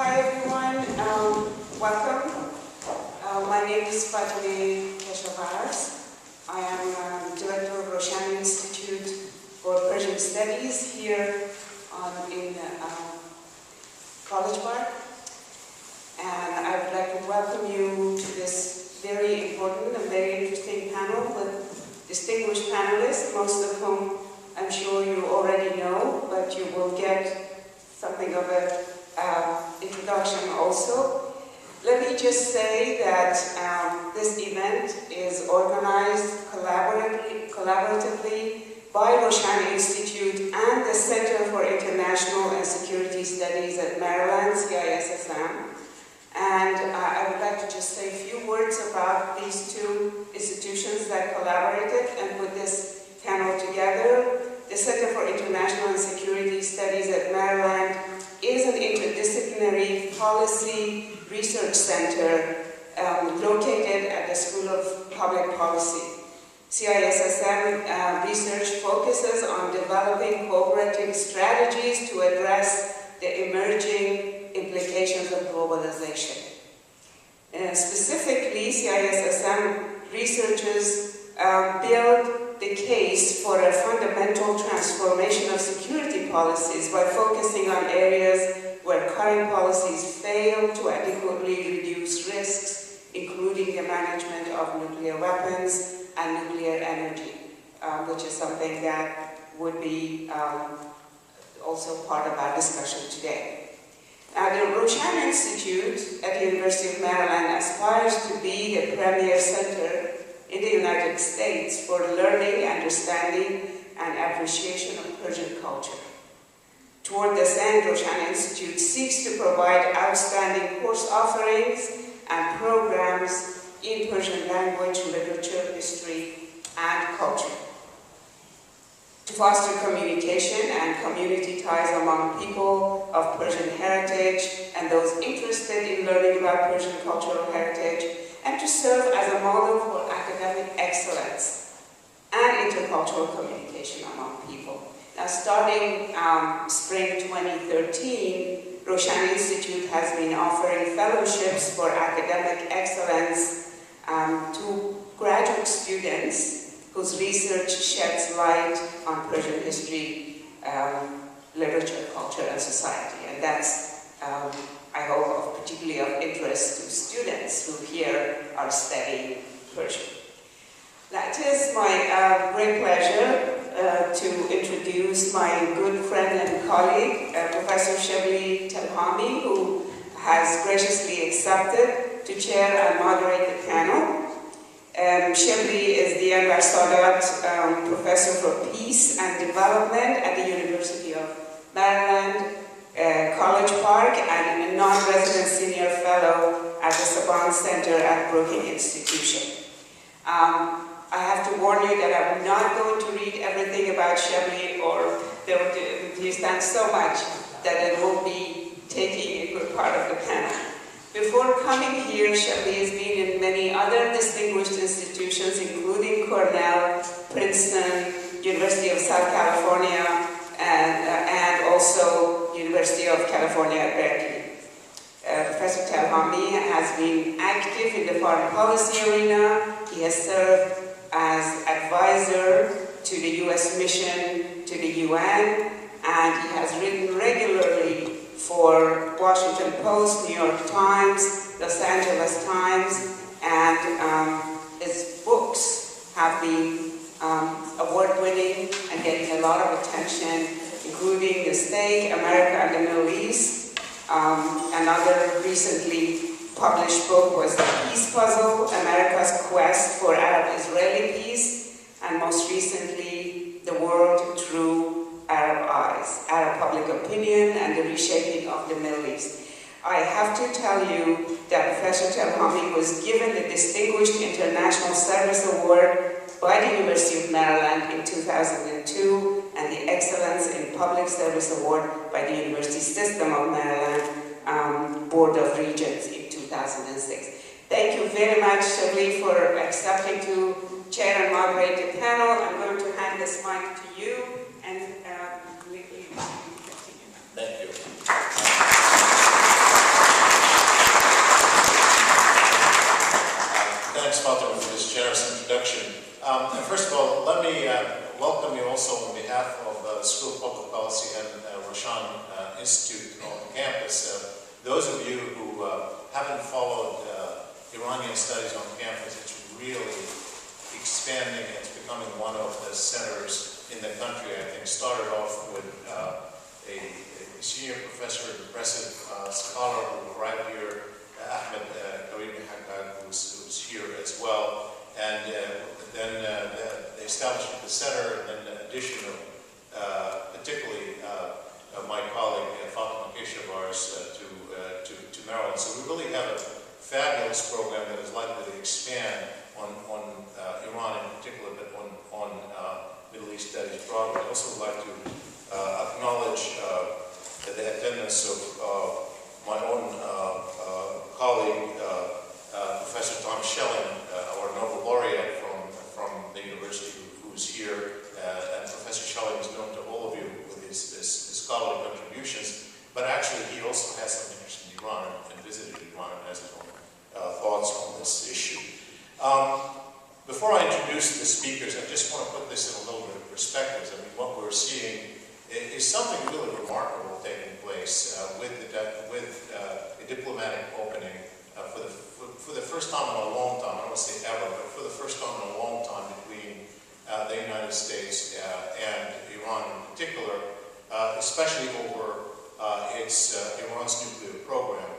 Hi everyone, welcome. My name is Fatime Keshavarz. I am Director of Roshani Institute for Persian Studies here in College Park. And I would like to welcome you to this very important and very interesting panel with distinguished panelists, most of whom I'm sure you already know, but you will get something of an introduction also. Let me just say that this event is organized collaboratively by Roshani Institute and the Center for International and Security Studies at Maryland, CISSM. And I would like to just say a few words about these two institutions that collaborated and put this panel together. The Center for International and Security Studies at Maryland is an interdisciplinary policy research center located at the School of Public Policy. CISSM research focuses on developing cooperative strategies to address the emerging implications of globalization. Specifically, CISSM researchers build the case for a fundamental transformation of security policies by focusing on areas where current policies fail to adequately reduce risks, including the management of nuclear weapons and nuclear energy, which is something that would be also part of our discussion today. Now, the Roshani Institute at the University of Maryland aspires to be the premier center in the United States for learning, understanding, and appreciation of Persian culture. Toward this end, Roshani Institute seeks to provide outstanding course offerings and programs in Persian language, literature, history, and culture. To foster communication and community ties among people of Persian heritage and those interested in learning about Persian cultural heritage, and to serve as a model for academic excellence and intercultural communication among people. Now, starting spring 2013, Roshani Institute has been offering fellowships for academic excellence to graduate students whose research sheds light on Persian history, literature, culture, and society. And that's, I hope, particularly of interest to students who here are studying Persian. Now, it is my great pleasure to introduce my good friend and colleague, Professor Shebly Telhami, who has graciously accepted to chair and moderate the panel. Shebly is the Anwar Sadat Professor for Peace and Development at the University of Maryland, College Park, and a non-resident senior fellow at the Saban Center at Brookings Institution. I have to warn you that I'm not going to read everything about Shebly, or he's done so much that it will be taking a good part of the panel. Before coming here, Shebly has been in many other distinguished institutions, including Cornell, Princeton, University of South California, and also University of California at Berkeley. Professor Telhami has been active in the foreign policy arena. He has served as advisor to the U.S. mission to the UN, and he has written regularly for Washington Post, New York Times, Los Angeles Times, and his books have been award-winning and getting a lot of attention, including The Stake, America and the Middle East. Another recently published book was The Peace Puzzle, America's Quest for Arab-Israeli Peace, and most recently, The World Through Arab Eyes, Arab Public Opinion and the Reshaping of the Middle East. I have to tell you that Professor Telhami was given the Distinguished International Service Award by the University of Maryland in 2002 and the Excellence in Public Service Award by the University System of Maryland Board of Regents in 2006. Thank you very much, Shebly, for accepting to chair and moderate the panel. I'm going to hand this mic to you, and we continue. Thank you. also on behalf of the School of Public Policy and Roshan Institute on campus. Those of you who haven't followed Iranian studies on campus, it's really expanding. It's becoming one of the centers in the country. I think started off with a senior professor, impressive scholar who arrived here, Ahmed Karim Haqqaq, who's here as well. And then they established the center, and then the addition of particularly my colleague Fatima Keshavarz to Maryland. So we really have a fabulous program that is likely to expand on Iran in particular, but on Middle East studies broadly. I also would like to acknowledge the attendance of my own colleague, Professor Tom Schelling, our Nobel laureate from the university, who's here. And Professor Schelling is known to all of you with his scholarly contributions, but actually he also has some interest in Iran and visited Iran and has his own thoughts on this issue. Before I introduce the speakers, I just want to put this in a little bit of perspective. I mean, what we're seeing is something really remarkable taking place with a diplomatic opening for the first time in a long time. I don't want to say ever, but for the first time in a long time between the United States and Iran in particular, especially over Iran's nuclear program.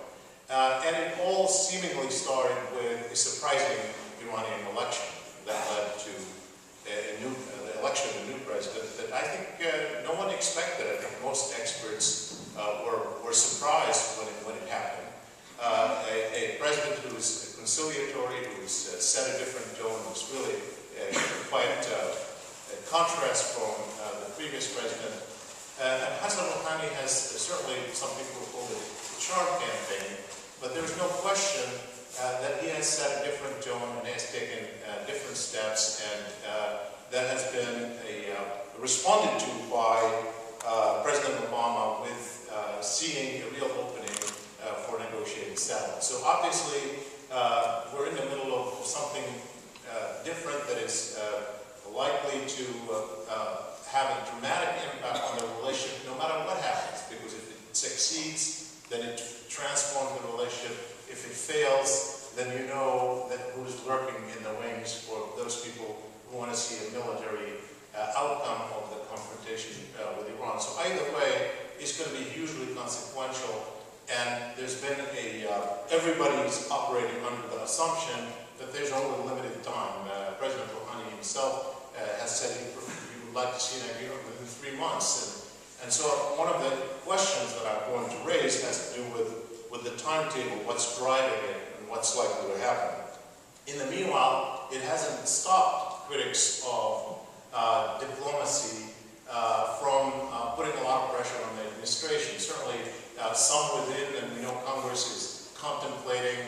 And it all seemingly started with a surprising Iranian election that led to the election of a new president that I think no one expected. I think most experts were surprised when it happened. A president who was conciliatory, who set a different tone, was really quite a contrast from the previous president. And Hassan Rouhani has certainly, some people call it the charm campaign, but there's no question that he has set a different tone and has taken different steps, and that has been responded to by President Obama with seeing a real opening for negotiated settlement. So obviously, we're in the middle of something different that is likely to have a dramatic impact on the relationship, no matter what happens, because if it succeeds, then it transforms the relationship. If it fails, then you know that who's lurking in the wings for those people who want to see a military outcome of the confrontation with Iran. So either way, it's going to be hugely consequential, and there's been everybody's operating under the assumption that there's only limited time. President Rouhani himself has said he would like to see an agreement within 3 months. And so one of the questions that I'm going to raise has to do with the timetable, what's driving it, and what's likely to happen. In the meanwhile, it hasn't stopped critics of diplomacy from putting a lot of pressure on the administration. Certainly, some within, and we know Congress is contemplating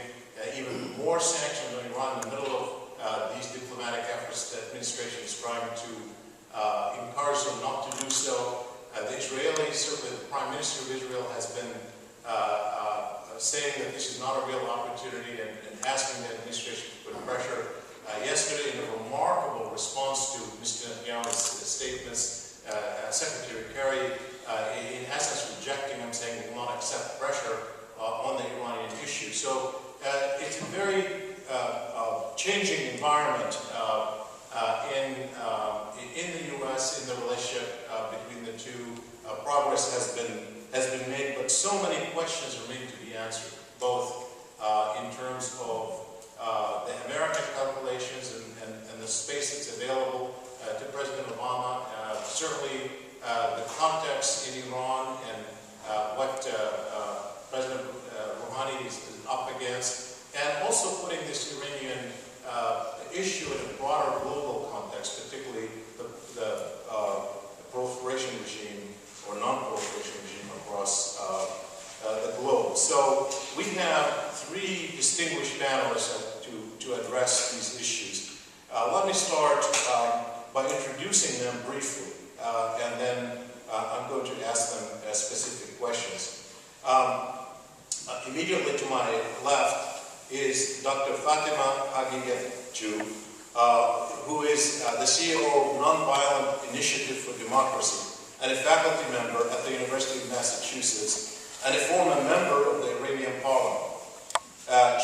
even more sanctions on Iran in the middle of these diplomatic efforts. The administration is trying to encourage them not to do so. The Israelis, certainly the Prime Minister of Israel, has been saying that this is not a real opportunity and asking the administration to put pressure. Yesterday, in a remarkable response to Mr. Netanyahu's statements, Secretary Kerry, in essence, rejecting him, saying we will not accept pressure on the Iranian issue. So it's a very changing environment in the U.S. in the relationship between the two. Progress has been made, but so many questions remain to be answered, both in terms of the American calculations and the space that's available to President Obama. Certainly, the context in Iran and what President Rouhani is up against, and also putting this Iranian issue in a broader global context, particularly the proliferation regime or non-proliferation regime across the globe. So we have 3 distinguished panelists to address these issues. Let me start by introducing them briefly, and then I'm going to ask them specific questions. Immediately to my left is Dr. Fatima Agiyevcu, who is the CEO of Nonviolent Initiative for Democracy and a faculty member at the University of Massachusetts and a former member of the Iranian Parliament.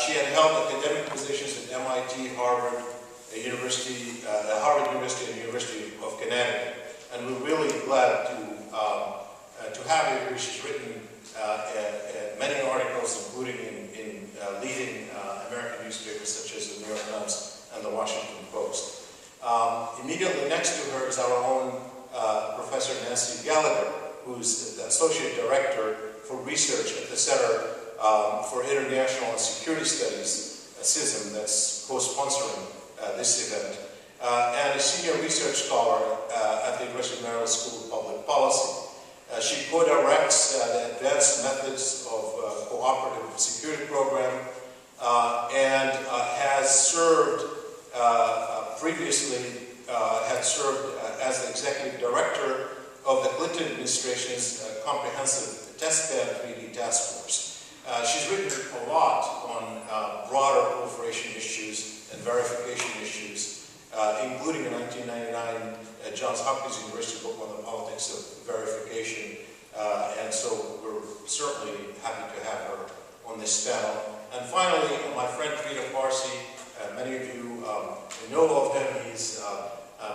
She had held academic positions at MIT, Harvard University, and University of Connecticut, and we're really glad to have her here. She's written many articles, including in leading American newspapers such as the New York Times and the Washington Post. Immediately next to her is our own Professor Nancy Gallagher, who's the Associate Director for Research at the Center for International and Security Studies, CISM, that's co-sponsoring this event, and a Senior Research Scholar at the University of Maryland School of Public Policy. She co-directs the Advanced Methods of Cooperative Security Program and has served previously as the Executive Director of the Clinton Administration's Comprehensive Test Ban Treaty Task Force. She's written a lot on broader proliferation issues and verification issues, including a 1999 Johns Hopkins University book on the politics of verification, and so we're certainly happy to have her on this panel. And finally, my friend Trita Parsi, many of you know of him. He's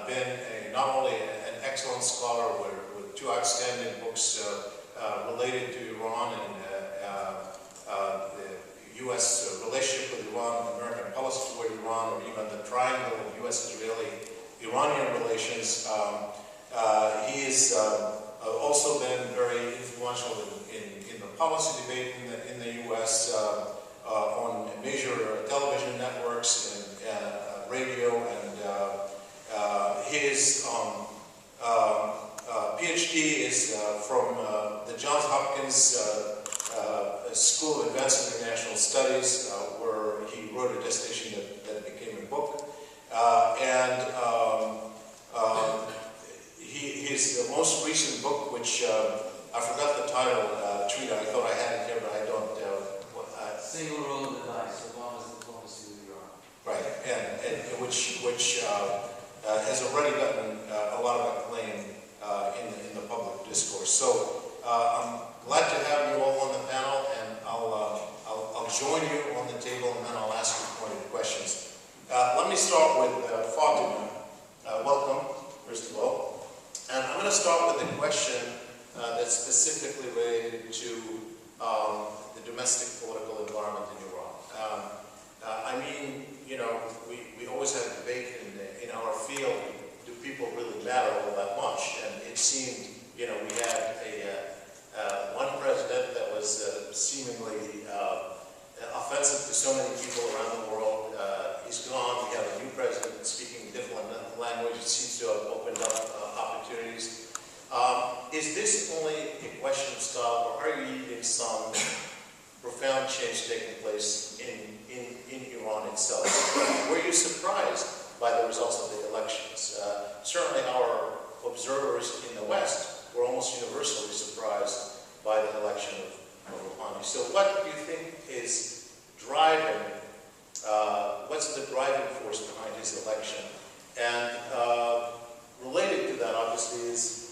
been not only an excellent scholar with two outstanding books related to Iran and the U.S. relationship with Iran, American policy toward Iran, or even the triangle of U.S.-Israeli-Iranian relations. He's also been very influential in the policy debate in the U.S. On major television networks and radio, and his PhD is from the Johns Hopkins School of Advanced International Studies, where he wrote a dissertation that became a book. His most recent book, which I forgot the title, Trita, I thought I had it here, but I don't. Single roll of the dice, Obama's diplomacy with Iran. Right, and which has already gotten a lot of acclaim in the public discourse. So I'm glad to have you all on the panel, and I'll join you on the table, and then I'll ask you pointed questions. Let me start with Fatima. Welcome, first of all. And I'm going to start with a question that's specifically related to the domestic political environment in Iran. I mean, you know, we always have debate in our field. Do people really matter all that much? And it seemed, you know, we had one president that was seemingly offensive to so many people around the world. He's gone. We have a new president speaking different language. It seems to have opened up opportunities. Is this only a question of style, or are you reading some profound change taking place in Iran itself? Were you surprised by the results of the elections? Certainly our observers in the West were almost universally surprised by the election of Rouhani. So what do you think is driving, what's the driving force behind his election? And related to that, obviously, is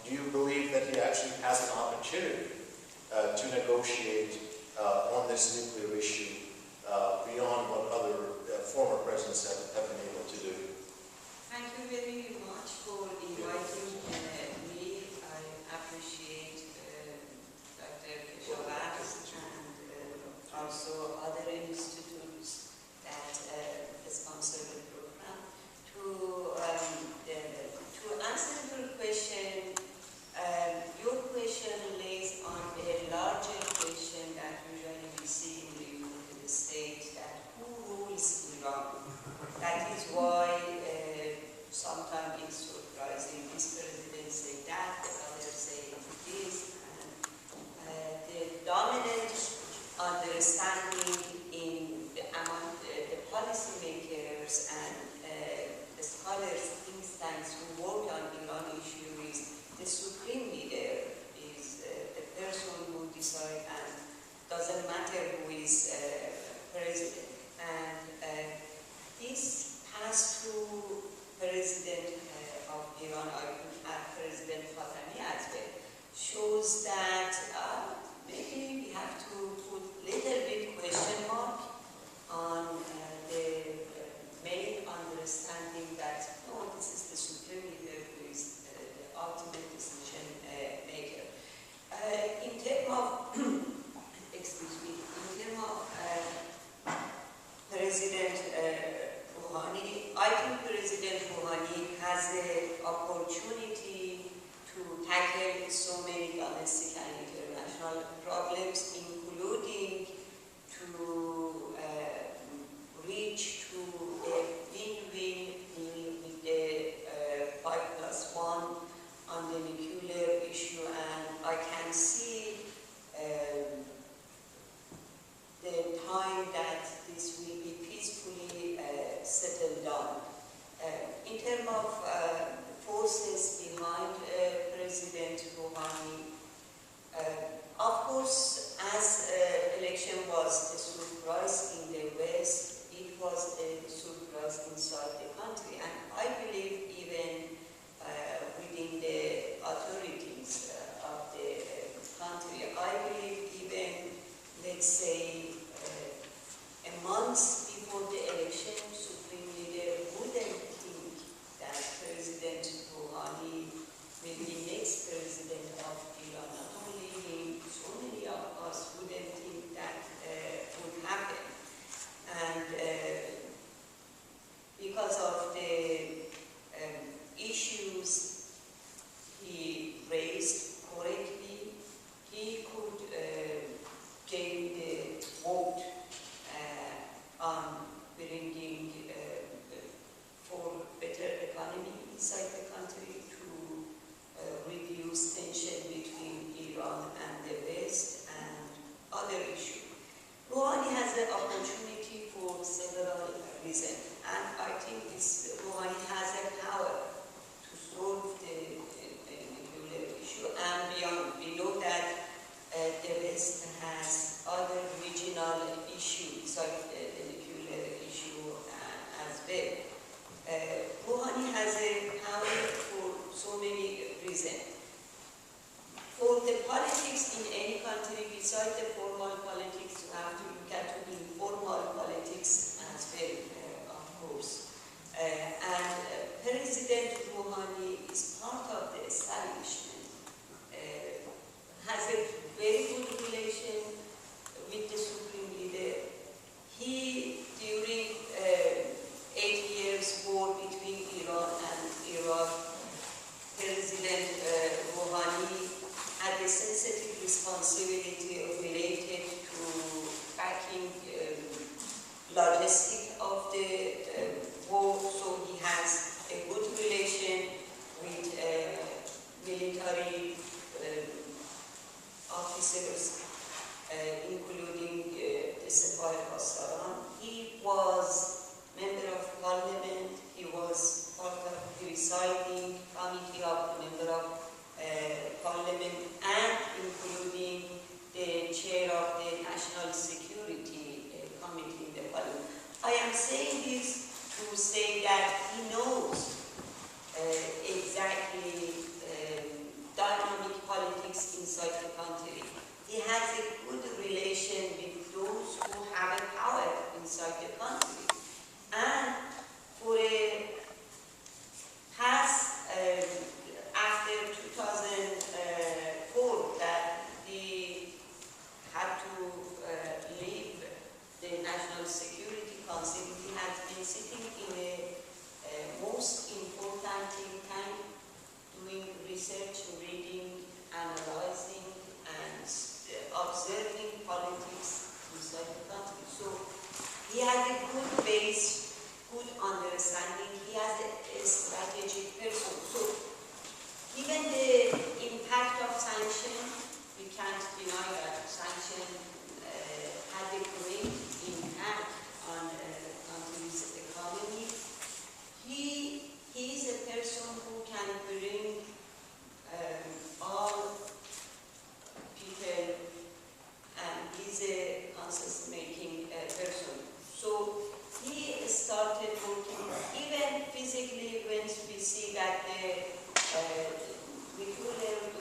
do you believe that he actually has an opportunity to negotiate on this nuclear issue beyond what other former presidents have been able to do? Thank you very much for inviting me. I appreciate Dr. Keshavarz and also other institutes that sponsor the program. To answer your question lays on a larger question that usually we see in the United States, that who rules Iran? That is why sometimes it's surprising. This president say that, the others say this. And the dominant understanding among the policymakers and the scholars, think tanks who work on Iran issue is the supreme leader is the person who decides, and doesn't matter who is president. And this as to President of Iran, President Khatami as well, shows that maybe we have to put little bit question mark on the main understanding that no, this is the supreme leader who is the ultimate decision maker. In terms of, excuse me, in terms of President Rouhani, I think President Rouhani has the opportunity to tackle so many domestic and international problems, including to reach to a win-win deal with the 5+1 on the nuclear issue, and I can see the time that this will be peacefully settled down. In terms of forces behind President Rouhani, of course, as election was a surprise in the West, it was a surprise inside the country, and I believe even within the authorities of the country, I believe even, let's say, a month before the election, Supreme Leader wouldn't think that President Rouhani will be next president of Iran. Not only him, so many of us wouldn't think that would happen. And because of the issues he raised correctly, he could gain the vote on bringing for better economy inside the country, to reduce tension between Iran and the West and other issues. Rouhani has the opportunity for several reasons, and I think Rouhani has the power to solve the nuclear issue and beyond. We know that the West has other regional issues like the nuclear issue as well. Rouhani has a power for so many reasons. For the politics in any country, besides the formal politics, you have to look at the informal politics as well, of course. And President Rouhani is part of the establishment, has a very good relation with the Supreme Leader. He, during 8 years war between Iran and Iraq, President Rouhani had a sensitive responsibility related to backing logistics of the war, so he has a good relation with military officers, including the Sepah Basaran. He was member of parliament, he was part of the presiding committee of the member of parliament, and including the chair of the National Security Committee in the parliament. I am saying this to say that he knows exactly dynamic politics inside the country. He has a good relation with those who have a power inside the country. And for a past, after 2004, that he had to leave the National Security Council, he has been sitting in a most important think tank, doing research, reading, analyzing, and observing politics inside the country. So he has a good base, good understanding. He has a strategic person. So even the impact of sanction, we can't deny that sanction had a great impact on the country's economy. He is a person who can bring all people, and he's a consensus-making person. So he started working.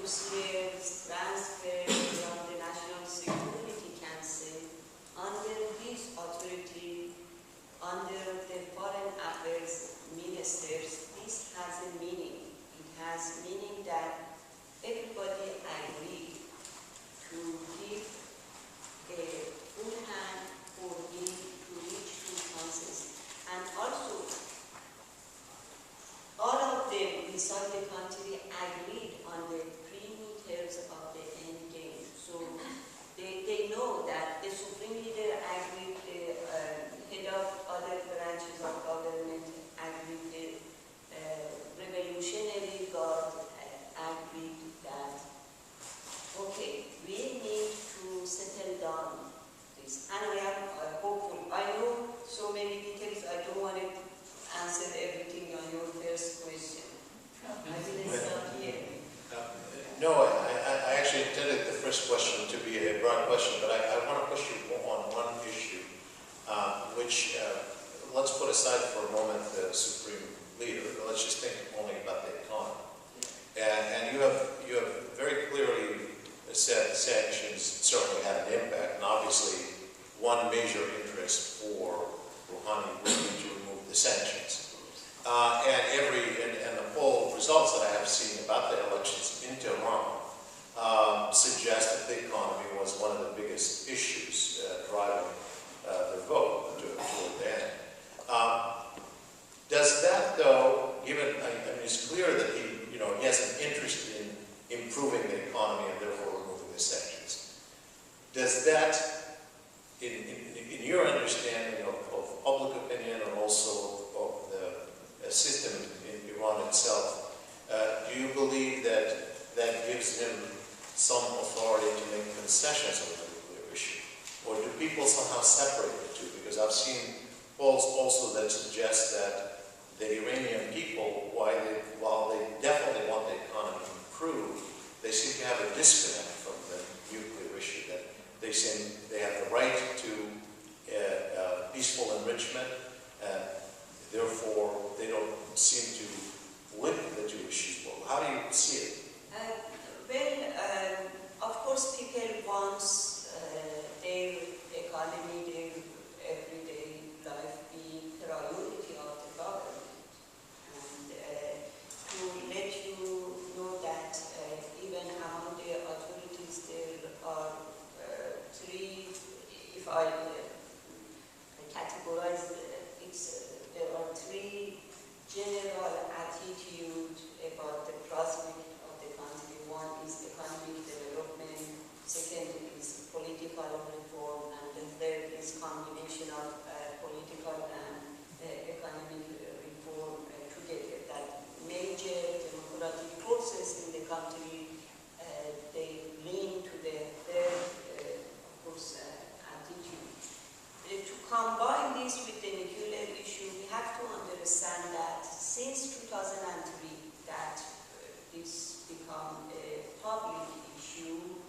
dossiers transferred from the National Security Council under this authority, under the foreign affairs ministers. This has a meaning. It has meaning that everybody agreed to give a full hand for him to reach to consensus. And also, all of them inside the country agreed on the perimeters of the end game. So they know that the Supreme Leader agreed, the head of other branches of government agreed, the Revolutionary Guard agreed that, okay, we need to settle down this. And I am hopeful. I know so many details, I don't want to answer everything on your first question. I will start here. No, I actually intended the first question to be a broad question, but I want to push you on one issue, which let's put aside for a moment the Supreme Leader. Let's just think only about the economy. And you have very clearly said sanctions certainly had an impact, and obviously one major interest for Rouhani would be to remove the sanctions. And the poll results that I have seen about the elections in Tehran suggest that the economy was one of the biggest issues driving the vote toward the end. Does that, though, given, I mean, it's clear that he has an interest in improving the economy and therefore removing the sanctions. Does that, in your understanding of public opinion and also of the system in Iran itself, do you believe that that gives him some authority to make concessions on the nuclear issue? Or do people somehow separate the two? Because I've seen polls also that suggest that the Iranian people, while they definitely want the economy to improve, they seem to have a disconnect from the nuclear issue, that they seem they have the right to peaceful enrichment, therefore they don't seem to link the two issues well. How do you see it? Of course, people want their economy, their everyday life be priority of the government. And to let you know that even among the authorities there are three, if I categorize it, there are three general attitudes about the prospect of the country. One is economic development, second is political reform, and the third is combination of political and economic reform together. That major democratic forces in the country, they lean to the third, of course, attitude. To combine this with the nuclear issue, we have to understand that since 2003, that this become a public issue,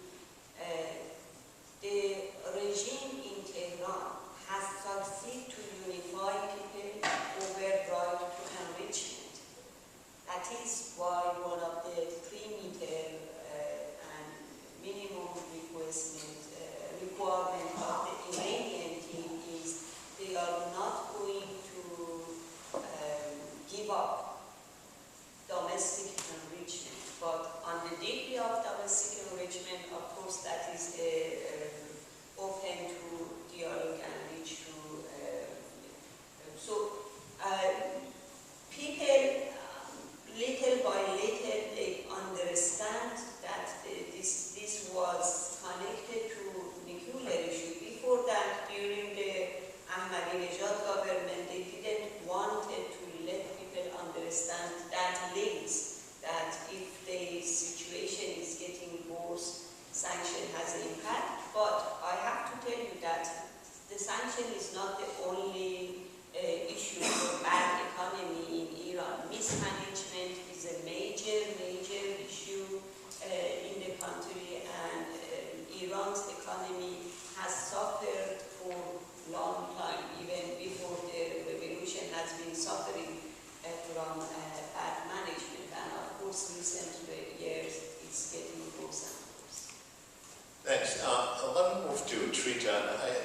the regime in Tehran has succeeded to unify people over right to enrichment. That is why one of the perimeter and minimum requirement of the Iranian team is they are not going to give up domestic enrichment. But on the degree of domestic enrichment, of course, that is open to dialogue and reach to. People, little by little, they understand that this was connected to nuclear issue. Before that, during the Ahmadinejad government, they didn't want to let people understand that links, that if the situation is getting worse, sanction has an impact. But I have to tell you that the sanction is not the only issue for bad economy in Iran. Mismanagement is a major issue in the country, and Iran's economy has suffered for a long time, even before the revolution has been suffering from bad management. And of course, recent years it's getting Let me move to Trita.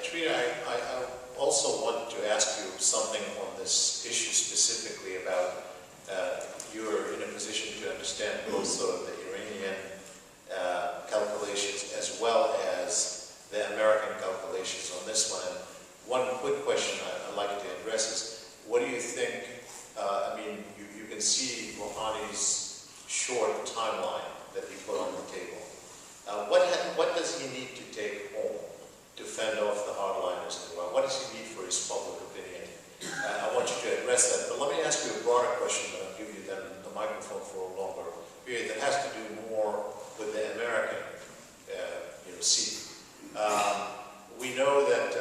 Trita, I also want to ask you something on this issue specifically about you're in a position to understand both sort of the Iranian calculations as well as the American calculations on this one. And one quick question I'd like to address is, what do you think, I mean, you can see Rouhani's short timeline that he put on the table. What does he need to take home to fend off the hardliners in Iran? What does he need for his public opinion? I want you to address that, but let me ask you a broader question, and I'll give you then the microphone for a longer period that has to do more with the American seat. We know that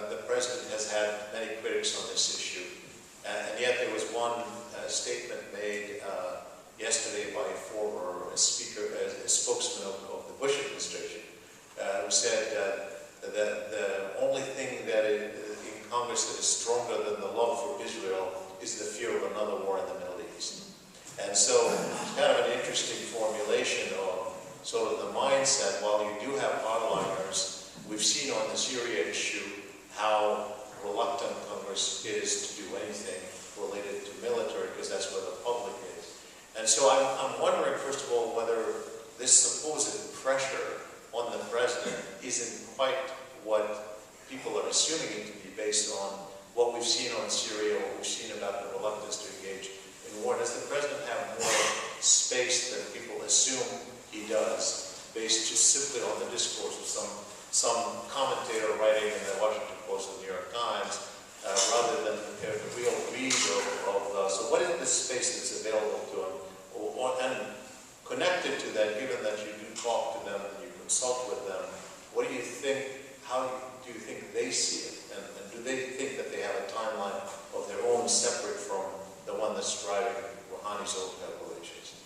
the president has had many critics on this issue, and yet there was one statement made yesterday by a former speaker, a spokesman of the Bush administration, who said that the only thing that in Congress that is stronger than the love for Israel is the fear of another war in the Middle East. And so it's kind of an interesting formulation of sort of the mindset. While you do have hardliners, we've seen on the Syria issue how reluctant Congress is to do anything related to military, because that's where the public is. And so I'm wondering, first of all, whether this supposed pressure on the president isn't quite what people are assuming it to be based on what we've seen on Syria, what we've seen about the reluctance to engage in war. Does the president have more space than people assume he does, based just simply on the discourse of some commentator writing in the Washington Post or the New York Times, rather than the real read of so what is the space that's available to him? And connected to that, given that you do talk to them and you consult with them, what do you think, how do you think they see it? And do they think that they have a timeline of their own separate from the one that's driving Rouhani's own calculations?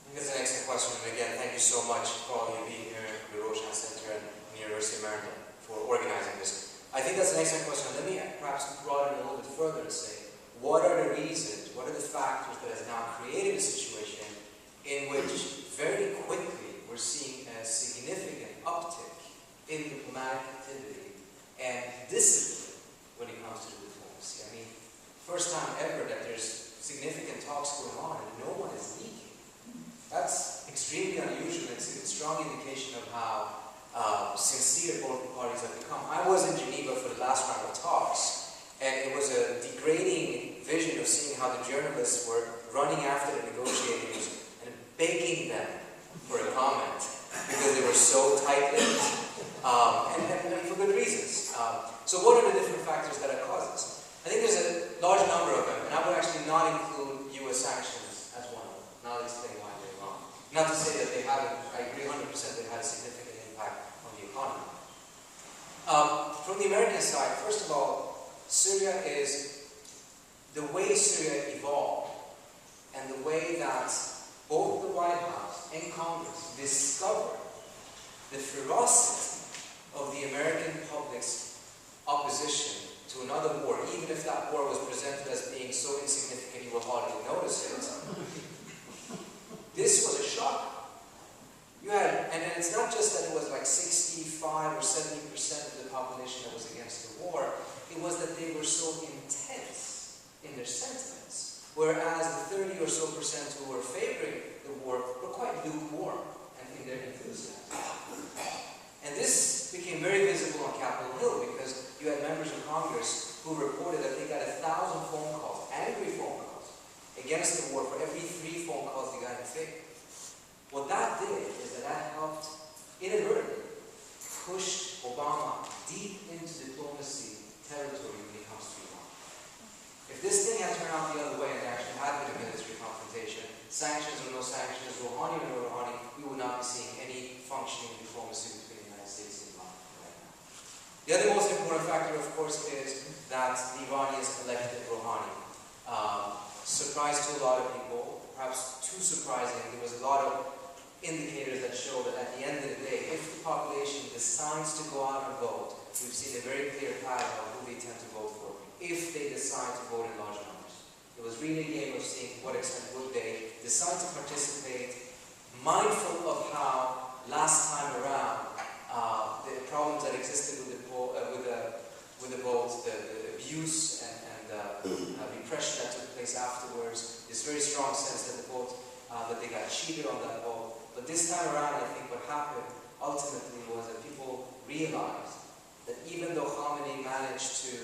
I think that's an excellent question. And again, thank you so much for all you being here at the Roshan Center and the University of Maryland for organizing this. I think that's an excellent question. Let me perhaps broaden it a little bit further and say, what are the reasons, what are the factors that has now created a situation in which very quickly we're seeing a significant uptick in diplomatic activity and discipline when it comes to diplomacy? I mean, first time ever that there's significant talks going on and no one is leaking. That's extremely unusual. It's a strong indication of how sincere both parties have become. I was in Geneva for the last round of talks, and it was a degrading vision of seeing how the journalists were running after the negotiators and begging them for a comment because they were so tight-lipped, and for good reasons. So what are the different factors that have caused this? I think there's a large number of them, and I would actually not include U.S. sanctions as one of them. Now I'll explain why they're wrong. Not to say that they haven't, I agree 100% they've had a significant impact on the economy. From the American side, first of all, Syria is, the way Syria evolved and the way that both the White House and Congress discovered the ferocity of the American public's opposition to another war, even if that war was presented as being so insignificant you will hardly notice it. This was a shock. You had, and it's not just that it was like 65 or 70% of the population that was against the war, it was that they were so intense in their sentiments, whereas the 30 or so percent who were favoring the war were quite lukewarm and in their enthusiasm. And this became very visible on Capitol Hill because you had members of Congress who reported that they got 1,000 phone calls, angry phone calls, against the war for every 3 phone calls they got in favor. What that did is that helped inadvertently push Obama deep into diplomacy territory when it comes to Iran. If this thing had turned out the other way and there actually had been a military confrontation, sanctions or no sanctions, Rouhani or no Rouhani, we would not be seeing any functioning diplomacy between the United States and Iran right now. The other most important factor, of course, is that the Iranians elected Rouhani. Surprise to a lot of people, perhaps too surprising. There was a lot of indicators that show that at the end of the day, if the population decides to go out and vote, we've seen a very clear pattern of who they tend to vote for, if they decide to vote in large numbers. It was really a game of seeing to what extent would they decide to participate, mindful of how last time around problems that existed with the vote, the abuse and repression that took place afterwards, this very strong sense that the vote, that they got cheated on that vote. But this time around, I think what happened ultimately was that people realized that even though Khamenei managed to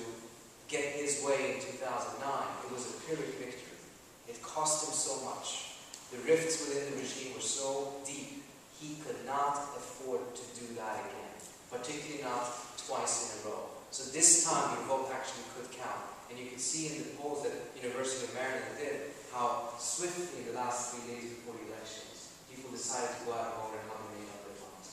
get his way in 2009, it was a Pyrrhic victory. It cost him so much. The rifts within the regime were so deep, he could not afford to do that again, particularly not twice in a row. So this time your vote actually could count. And you can see in the polls that University of Maryland did, how swiftly in the last 3 days before the elections, people decided to go out and vote and Khamenei up their votes.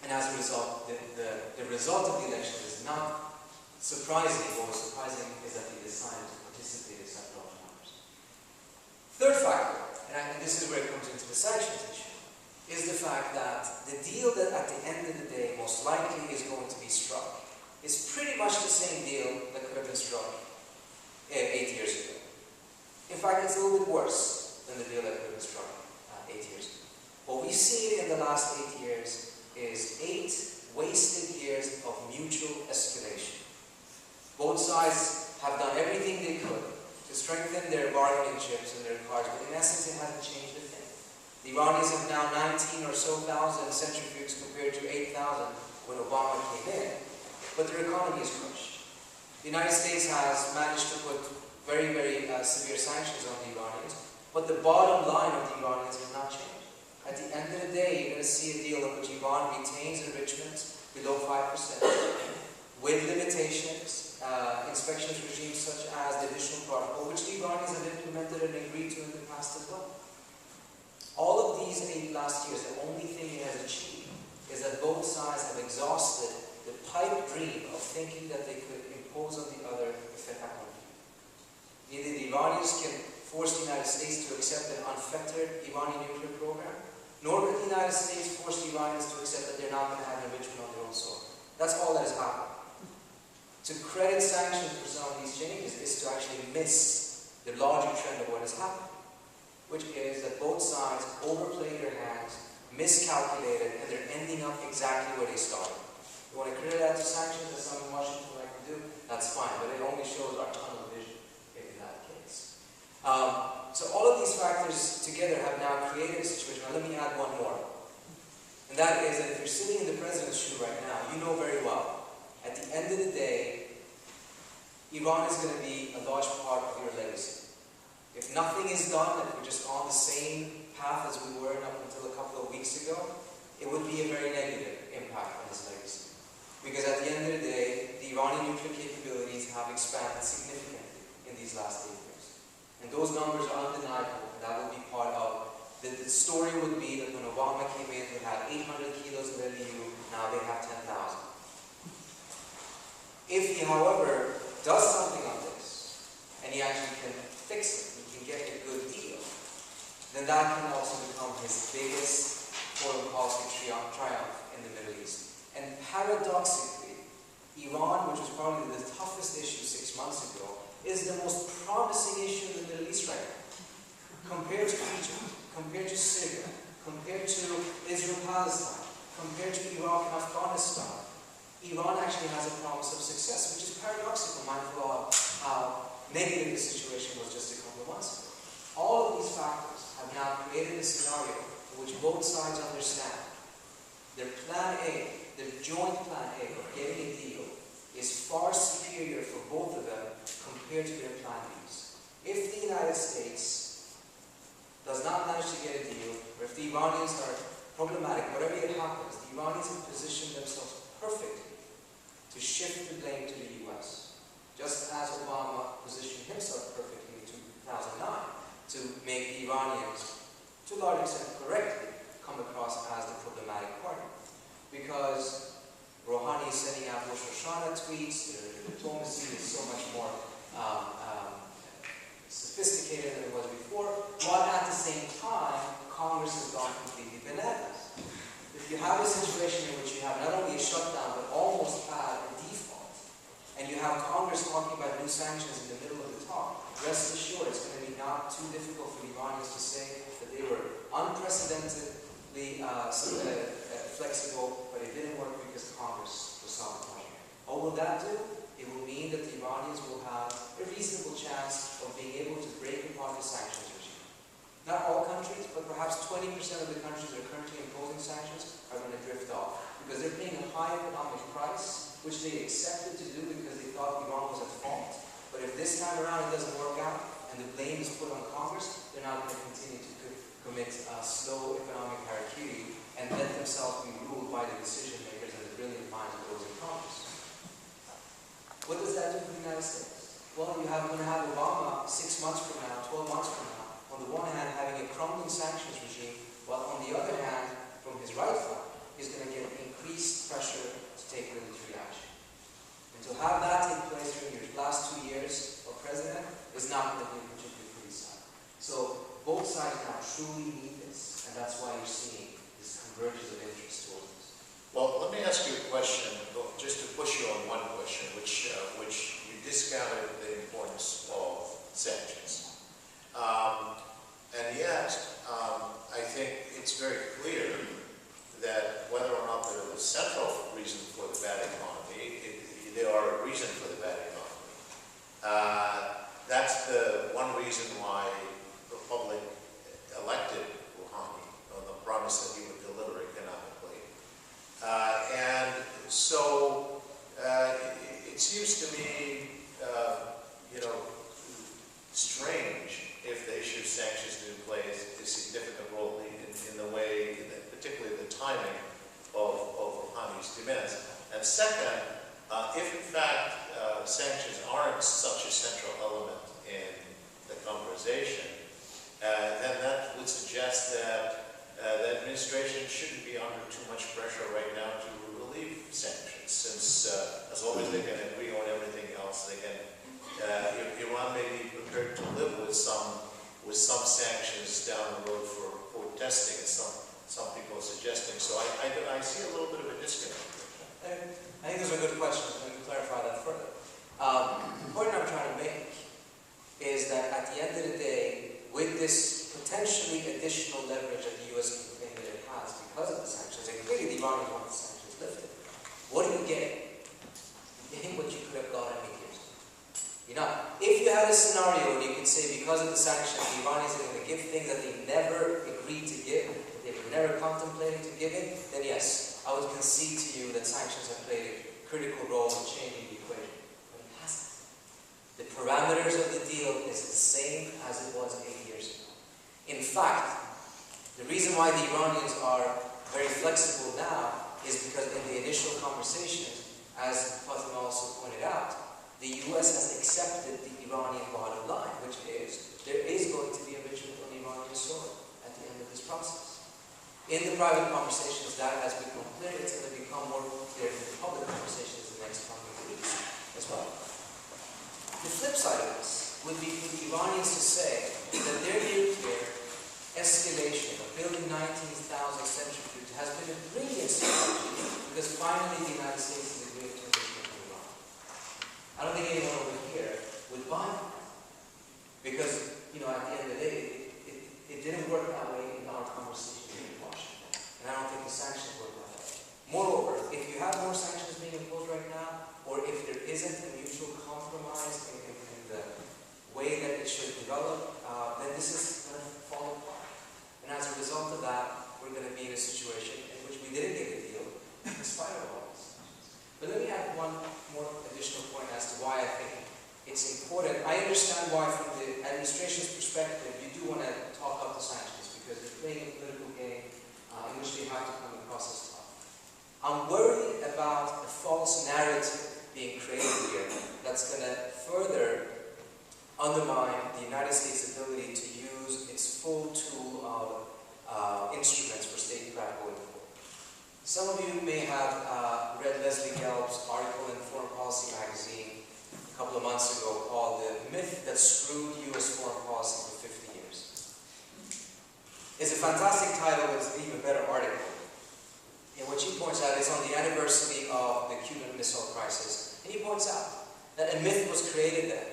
And as a result, the result of the election is not surprising. What was surprising is that they decided to participate in such large numbers. Third factor, and this is where it comes into the sanctions issue, is the fact that the deal that at the end of the day most likely is going to be struck is pretty much the same deal that could have been struck 8 years ago. In fact, it's a little bit worse than the deal that could have been struck 8 years ago. What we see in the last 8 years is 8 wasted years of mutual escalation. Both sides have done everything they could to strengthen their bargaining chips and their cards, but in essence it hasn't changed a thing. The Iranians have now 19 or so thousand centrifuges compared to 8,000 when Obama came in, but their economy is crushed. The United States has managed to put very, very severe sanctions on the Iranians, but the bottom line of the Iranians has not changed. At the end of the day, you're going to see a deal in which Iran retains enrichment below 5%, with limitations, inspections regimes such as the additional protocol, which the Iranians have implemented and agreed to in the past as well. All of these 8 last years, the only thing it has achieved is that both sides have exhausted the pipe dream of thinking that they could impose on the other a fait accompli. Neither the Iranians can force the United States to accept an unfettered Iranian nuclear program, nor can the United States force the Iranians to accept that they're not going to have enrichment on their own soil. That's all that has happened. To credit sanctions for some of these changes is to actually miss the larger trend of what has happened, which is that both sides overplayed their hands, miscalculated, and they're ending up exactly where they started. You want to credit that to sanctions, as some in Washington like to do, that's fine, but it only shows our tunnel vision in that case. So all of these factors together have now created a situation. Now let me add one more. And that is that if you're sitting in the president's shoe right now, you know very well, at the end of the day, Iran is going to be a large part of your legacy. If nothing is done, if we're just on the same path as we were up until a couple of weeks ago, it would be a very negative impact on his legacy. Because at the end of the day, the Iranian nuclear capabilities have expanded significantly in these last 8 years. And those numbers are undeniable, and that will be part of the story would be that when Obama came in, they had 800 kilos of LEU, now they have 10,000. If he, however, does something on this, and he actually can fix it, he can get a good deal, then that can also become his biggest foreign policy triumph in the Middle East. And paradoxically, Iran, which was probably the toughest issue 6 months ago, is the most promising issue in the Middle East right now. Compared to Egypt, compared to Syria, compared to Israel-Palestine, compared to Iraq and Afghanistan, Iran actually has a promise of success, which is paradoxical, mindful of how negative the situation was just a couple of months ago. All of these factors have now created a scenario in which both sides understand their plan A, their joint plan A of getting a deal is far superior for both of them compared to their plan Bs. If the United States does not manage to get a deal, or if the Iranians are problematic, whatever it happens, the Iranians have positioned themselves perfectly to shift the blame to the US, just as Obama positioned himself perfectly in 2009 to make the Iranians, to a large extent correctly, come across as the problematic party. Because Rouhani is sending out Rosh Hashanah tweets, the diplomacy is so much more sophisticated than it was before, while at the same time, Congress has gone completely bananas. If you have a situation in which you have not only a shutdown, but almost a default, and you have Congress talking about new sanctions in the middle of the talk, rest assured it's going to be not too difficult for the Iranians to say that they were unprecedentedly flexible, but it didn't work because Congress was not pushing it. What will that do? It will mean that the Iranians will have a reasonable chance of being able to break apart the sanctions regime. Not all countries, but perhaps 20% of the countries that are currently imposing sanctions are going to drift off because they're paying a high economic price, which they accepted to do because they thought Iran was at fault. But if this time around it doesn't work out and the blame is put on Congress, they're not going to continue to commit slow economic harakiri and let themselves be ruled by the decision makers and the brilliant minds of those in Congress. What does that do for the United States? Well, you're going to have Obama 6 months from now, 12 months from now, on the one hand having a crumbling sanctions regime, while on the other hand, from his right flank, he's going to get increased pressure to take military action. And to have that take place during your last 2 years of president is not going to be particularly pretty sad. So both sides now truly need this, and that's why you're seeing this convergence of interest towards this. Well, let me ask you a question, just to push you on one question, which you discounted the importance of sanctions. And yet, I think it's very clear that whether or not there is a central reason for the bad economy, there are a reason for the bad economy. That's the one reason why the public elected Rouhani on the promise that he would deliver economically. And so it seems to me, strange if they issue sanctions to play a significant role in the way, particularly the timing of Rouhani's demands. And second, if in fact sanctions aren't such a central element in the conversation, then that would suggest that the administration shouldn't be under too much pressure right now to relieve sanctions, since as long as they can agree on everything else, they can. Iran may be prepared to live with some sanctions down the road for testing, as some people are suggesting. So I see a little bit of a disconnect. I think those are good questions. Let me clarify that further. The point I'm trying to make is that at the end of the day, with this potentially additional leverage that the U.S. can claim that it has because of the sanctions, and clearly the Iranians want the sanctions lifted, what are you getting? You're getting what you could have gotten 8 years ago. If you had a scenario and you could say because of the sanctions, the Iranians are going to give things that they never agreed to give, that they were never contemplating to give it, then yes, I would concede to you that sanctions have played a critical role in changing the equation. But it hasn't. The parameters of the deal is the same as it was 8 years ago. In fact, the reason why the Iranians are very flexible now is because in the initial conversations, as Fatima also pointed out, the U.S. has accepted the Iranian bottom line, which is there is going to be a ritual on Iranian soil at the end of this process. In the private conversations, that has become clear. It's going to become more clear in the public conversations in the next coming weeks as well. The flip side of this would be for the Iranians to say that their nuclear escalation of building 19,000 centrifuges has been a brilliant strategy because finally the United States is agreeing to a deal with Iran. I don't think anyone over here would buy that. Because, at the end of the day, it didn't work that way in our conversation in Washington. And I don't think the sanctions work that way. Moreover, if you have more sanctions being imposed right now, or if there isn't a mutual compromise in the way that it should develop, then this is going to fall apart. And as a result of that, we're going to be in a situation in which we didn't get a deal, in spite of all this. But let me add one more additional point as to why I think it's important. I understand why, from the administration's perspective, you do want to talk up the sanctions because they're playing a political game in which they have to come across as tough. I'm worried about the false narrative being created here that's going to further undermine the United States' ability to use its full tool of instruments for statecraft going forward. Some of you may have read Leslie Gelb's article in Foreign Policy magazine a couple of months ago called "The Myth That Screwed U.S. Foreign Policy for 50 Years." It's a fantastic title, it's an even better article. And what he points out is on the anniversary of the Cuban Missile Crisis, and he points out that a myth was created then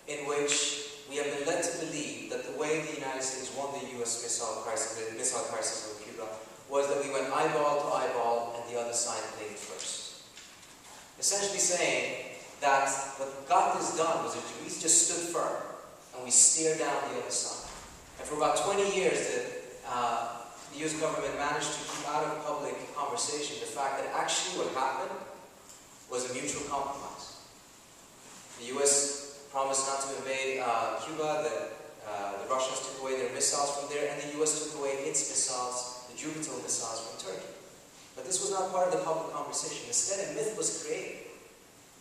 in which we have been led to believe that the way the United States won the U.S. missile crisis with Cuba was that we went eyeball to eyeball and the other side blinked first. Essentially saying that what got this done was that we just stood firm and we stared down the other side. And for about 20 years, the US government managed to keep out of public conversation the fact that actually what happened was a mutual compromise. The US promised not to invade Cuba, the Russians took away their missiles from there, and the US took away its missiles, the Jupiter missiles, from Turkey. But this was not part of the public conversation. Instead, a myth was created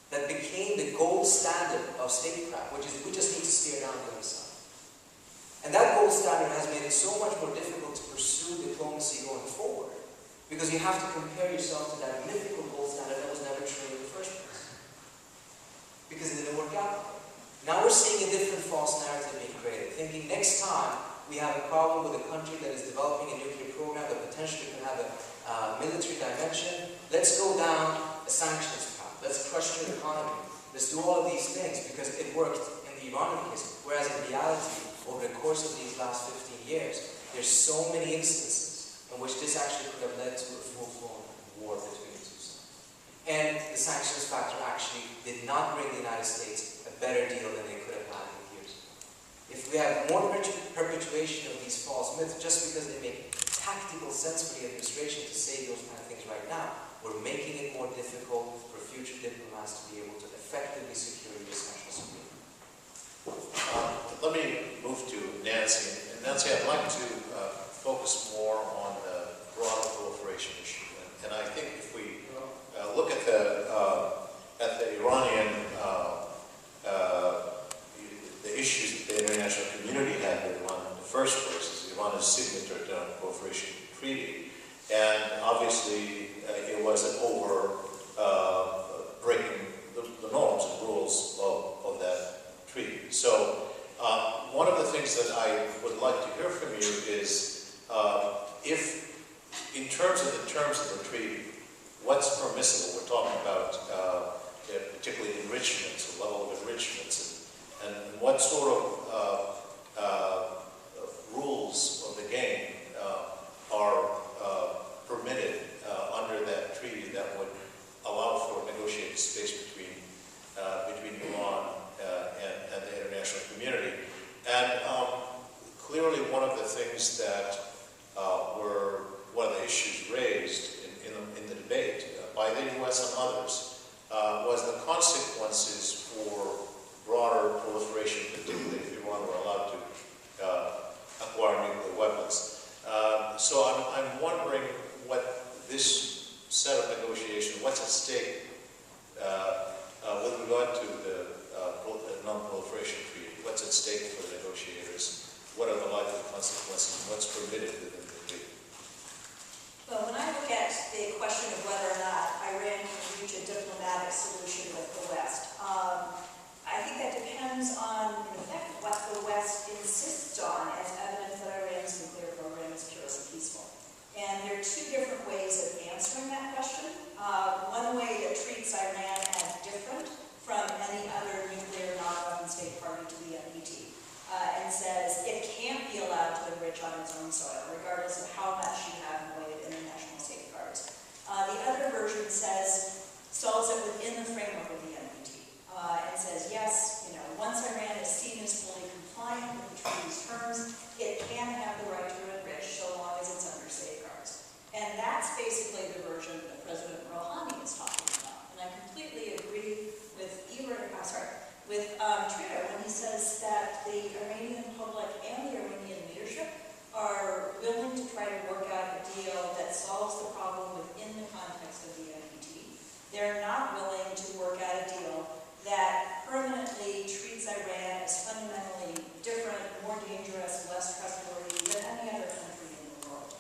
that became the gold standard of statecraft, which is we just need to stare down the other side. And that gold standard has made it so much more difficult to pursue diplomacy going forward, because you have to compare yourself to that mythical gold standard that was never true in the first place. Because it didn't work out. Now we're seeing a different false narrative being created, thinking next time we have a problem with a country that is developing a nuclear program that potentially can have a military dimension, let's go down a sanctions path, let's crush their economy, let's do all of these things because it worked in the Iranian case, whereas in reality, over the course of these last 15 years, there's so many instances in which this actually could have led to a full-blown war between the two sides. And the sanctions factor actually did not bring the United States a better deal than they could have had in years ago. If we have more perpetuation of these false myths, just because they make tactical sense for the administration to say those kind of things right now, we're making it more difficult for future diplomats to be able to effectively secure U.S. national security. Let me move to Nancy. And Nancy, I'd like to focus more on the broader proliferation issue. And I think if we look at the Iranian the issues that the international community had with Iran in the first place, is Iran is signatory to the Non-Proliferation Treaty, and obviously it wasn't over breaking the norms and rules of that treaty. So one of the things that I would like to hear from you is if, in terms of the treaty, what's permissible? We're talking about particularly enrichments, the level of enrichments, and what sort of rules of the game are permitted under that treaty that would allow for negotiated space between Iran and the international community. And clearly one of the things that were one of the issues raised in the debate by the U.S. and others was the consequences for broader proliferation, particularly if Iran were allowed to acquire nuclear weapons. So I'm wondering what this set of negotiation, what's at stake with regard to the non-proliferation treaty? What's at stake for the negotiators? What are the likely consequences? What's permitted within the treaty? Well, when I look at the question of whether or not Iran can reach a diplomatic solution with the West, I think that depends on, in effect, what the West insists on as evidence that Iran's nuclear program is purely peaceful. And there are two different ways of answering that question. One way that treats Iran as different from any other nuclear non-weapon state party to the NPT, and says it can't be allowed to enrich on its own soil, regardless of how much you have in the way of international safeguards. The other version solves it within the framework of the NPT, and says, yes, once Iran is seen as fully compliant with the treaty's terms, it can have the right to enrich so long as it's under safeguards. And that's basically the version that President Rouhani is talking about. And I completely agree with Trita when he says that the Iranian public and the Iranian leadership are willing to try to work out a deal that solves the problem within the context of the NPT. They're not willing to work out a deal that permanently treats Iran as fundamentally different, more dangerous, less trustworthy than any other country in the world.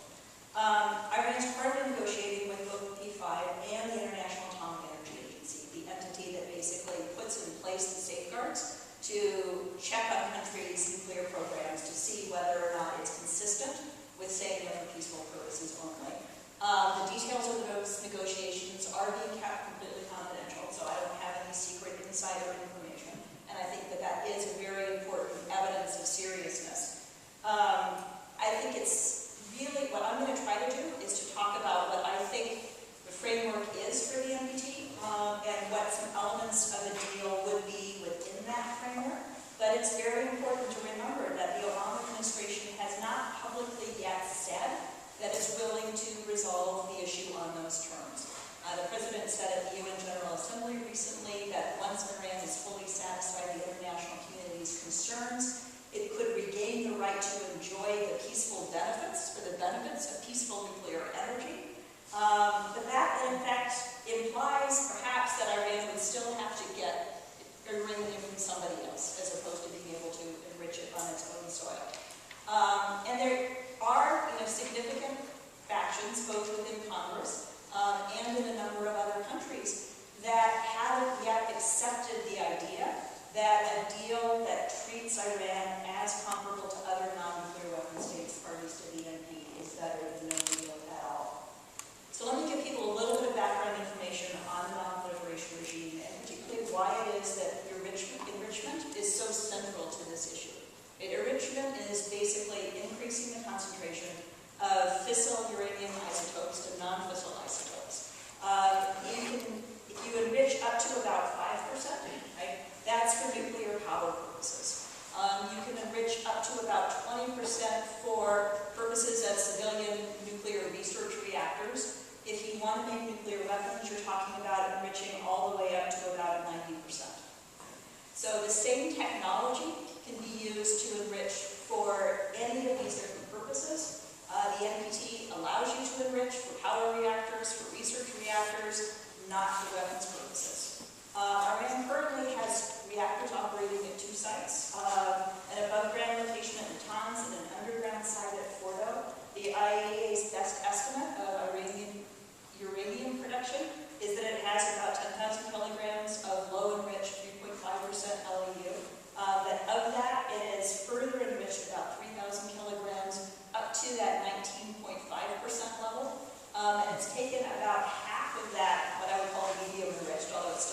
Iran's currently negotiating with both the P5 and the International Atomic Energy Agency, the entity that basically puts in place the safeguards to check on countries' nuclear programs to see whether or not it's consistent with saying them for peaceful purposes only. The details of those negotiations are being kept completely confidential, so I don't have any it's very important to remember that the Obama administration has not publicly yet said that it's willing to resolve the issue on those terms. The President said at the UN General Assembly recently that once Iran is fully satisfied the international community's concerns, it could regain the right to enjoy the peaceful benefits, or the benefits of peaceful nuclear energy. But that, in fact, implies perhaps that Iran would still have to get uranium from somebody else, as opposed to being able to enrich it on its own soil. And there are, significant factions, both within Congress and in a number of other countries, that haven't yet accepted the idea that a deal that treats Iran as comparable to other non-nuclear weapon states parties to the NP is better than no deal at all. So let me give people a little bit of background information on the non-proliferation regime, and particularly why it is that enrichment is so central to this issue. Enrichment is basically increasing the concentration of fissile uranium isotopes to non-fissile isotopes. If you enrich up to about 5%, right, that's for nuclear power purposes. You can enrich up to about 20% for purposes of civilian nuclear research reactors. If you want to make nuclear weapons, you're talking about enriching all the way up to about 90%. So the same technology can be used to enrich for any of these different purposes. The NPT allows you to enrich for power reactors, for research reactors, not for weapons purposes. Iran currently has reactors operating at 2 sites, an above-ground location at Natanz and an underground site at Fordo. The IAEA's best estimate of Iranian uranium production is that it has about 10,000 kilograms of low-enriched 3.5% LEU. But of that, it is further enriched about 3,000 kilograms up to that 19.5% level. And it's taken about half of that, what I would call medium enriched, although it's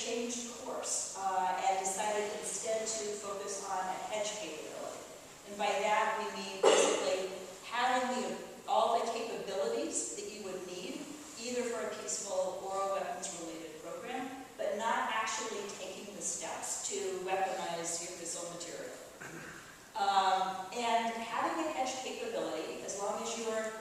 changed course and decided instead to focus on hedge capability. And by that we mean basically having all the capabilities that you would need, either for a peaceful or a weapons-related program, but not actually taking the steps to weaponize your fissile material. And having a hedge capability, as long as you're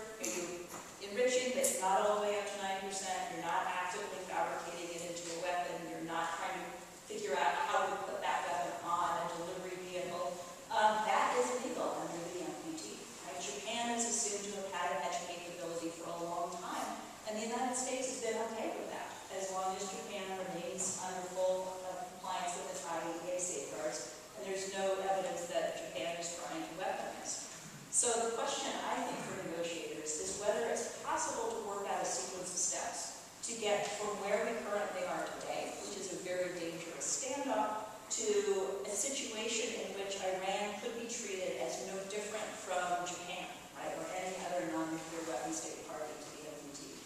enriching, but it's not all the way up to 90%, you're not actively fabricating it into a weapon, you're not trying to figure out how to put that weapon on a delivery vehicle, that is illegal under the NPT. Right? Japan is assumed to have had a hedge capability for a long time, and the United States has been okay with that, as long as Japan remains under full compliance with its IAEA safeguards, and there's no evidence that Japan is trying to weaponize. So the question, I think, for negotiators is whether it's possible to work out a sequence of steps to get from where we currently are today, which is a very dangerous standoff, to a situation in which Iran could be treated as no different from Japan, right, or any other non-nuclear weapon state party to the NPT.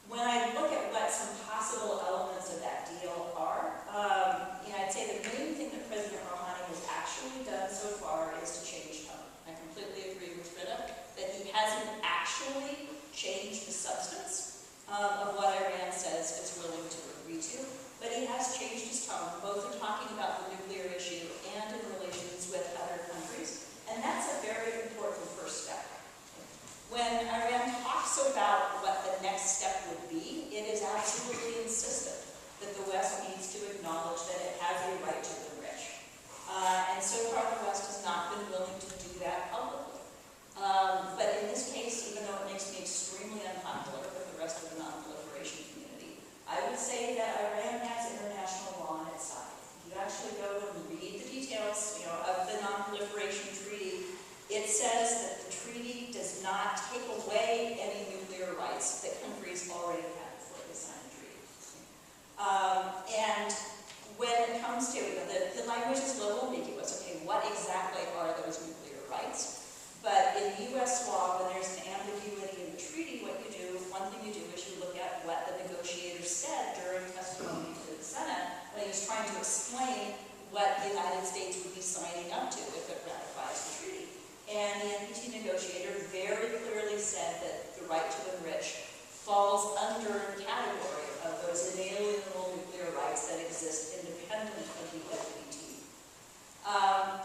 When I look at what some possible elements of that deal are, I'd say the main thing that President Rouhani has actually done so far is to change tone. I completely agree with Rita that he hasn't actually changed the substance of what Iran says it's willing to agree to, but he has changed his tone, both in talking about the nuclear issue and in relations with other countries, and that's a very important first step. When Iran talks about what the next step would be, it is absolutely insistent that the West needs to acknowledge that it has a right to enrich. And so far the West has not been willing to do that publicly. But in this case, even though it makes me extremely unpopular with the rest of the non-proliferation community, I would say that Iran has international law on its side. If you actually go and read the details of the non-proliferation treaty, it says that the treaty does not take away any nuclear rights that countries already had before they signed the treaty. And when it comes to the language is a little ambiguous. Okay, what exactly are those nuclear rights? But in U.S. law, when there's an ambiguity in the treaty, what you do, one thing you do is you look at what the negotiator said during testimony to the Senate when he was trying to explain what the United States would be signing up to if it ratifies the treaty. And the NPT negotiator very clearly said that the right to enrich falls under the category of those inalienable nuclear rights that exist independent of the NPT.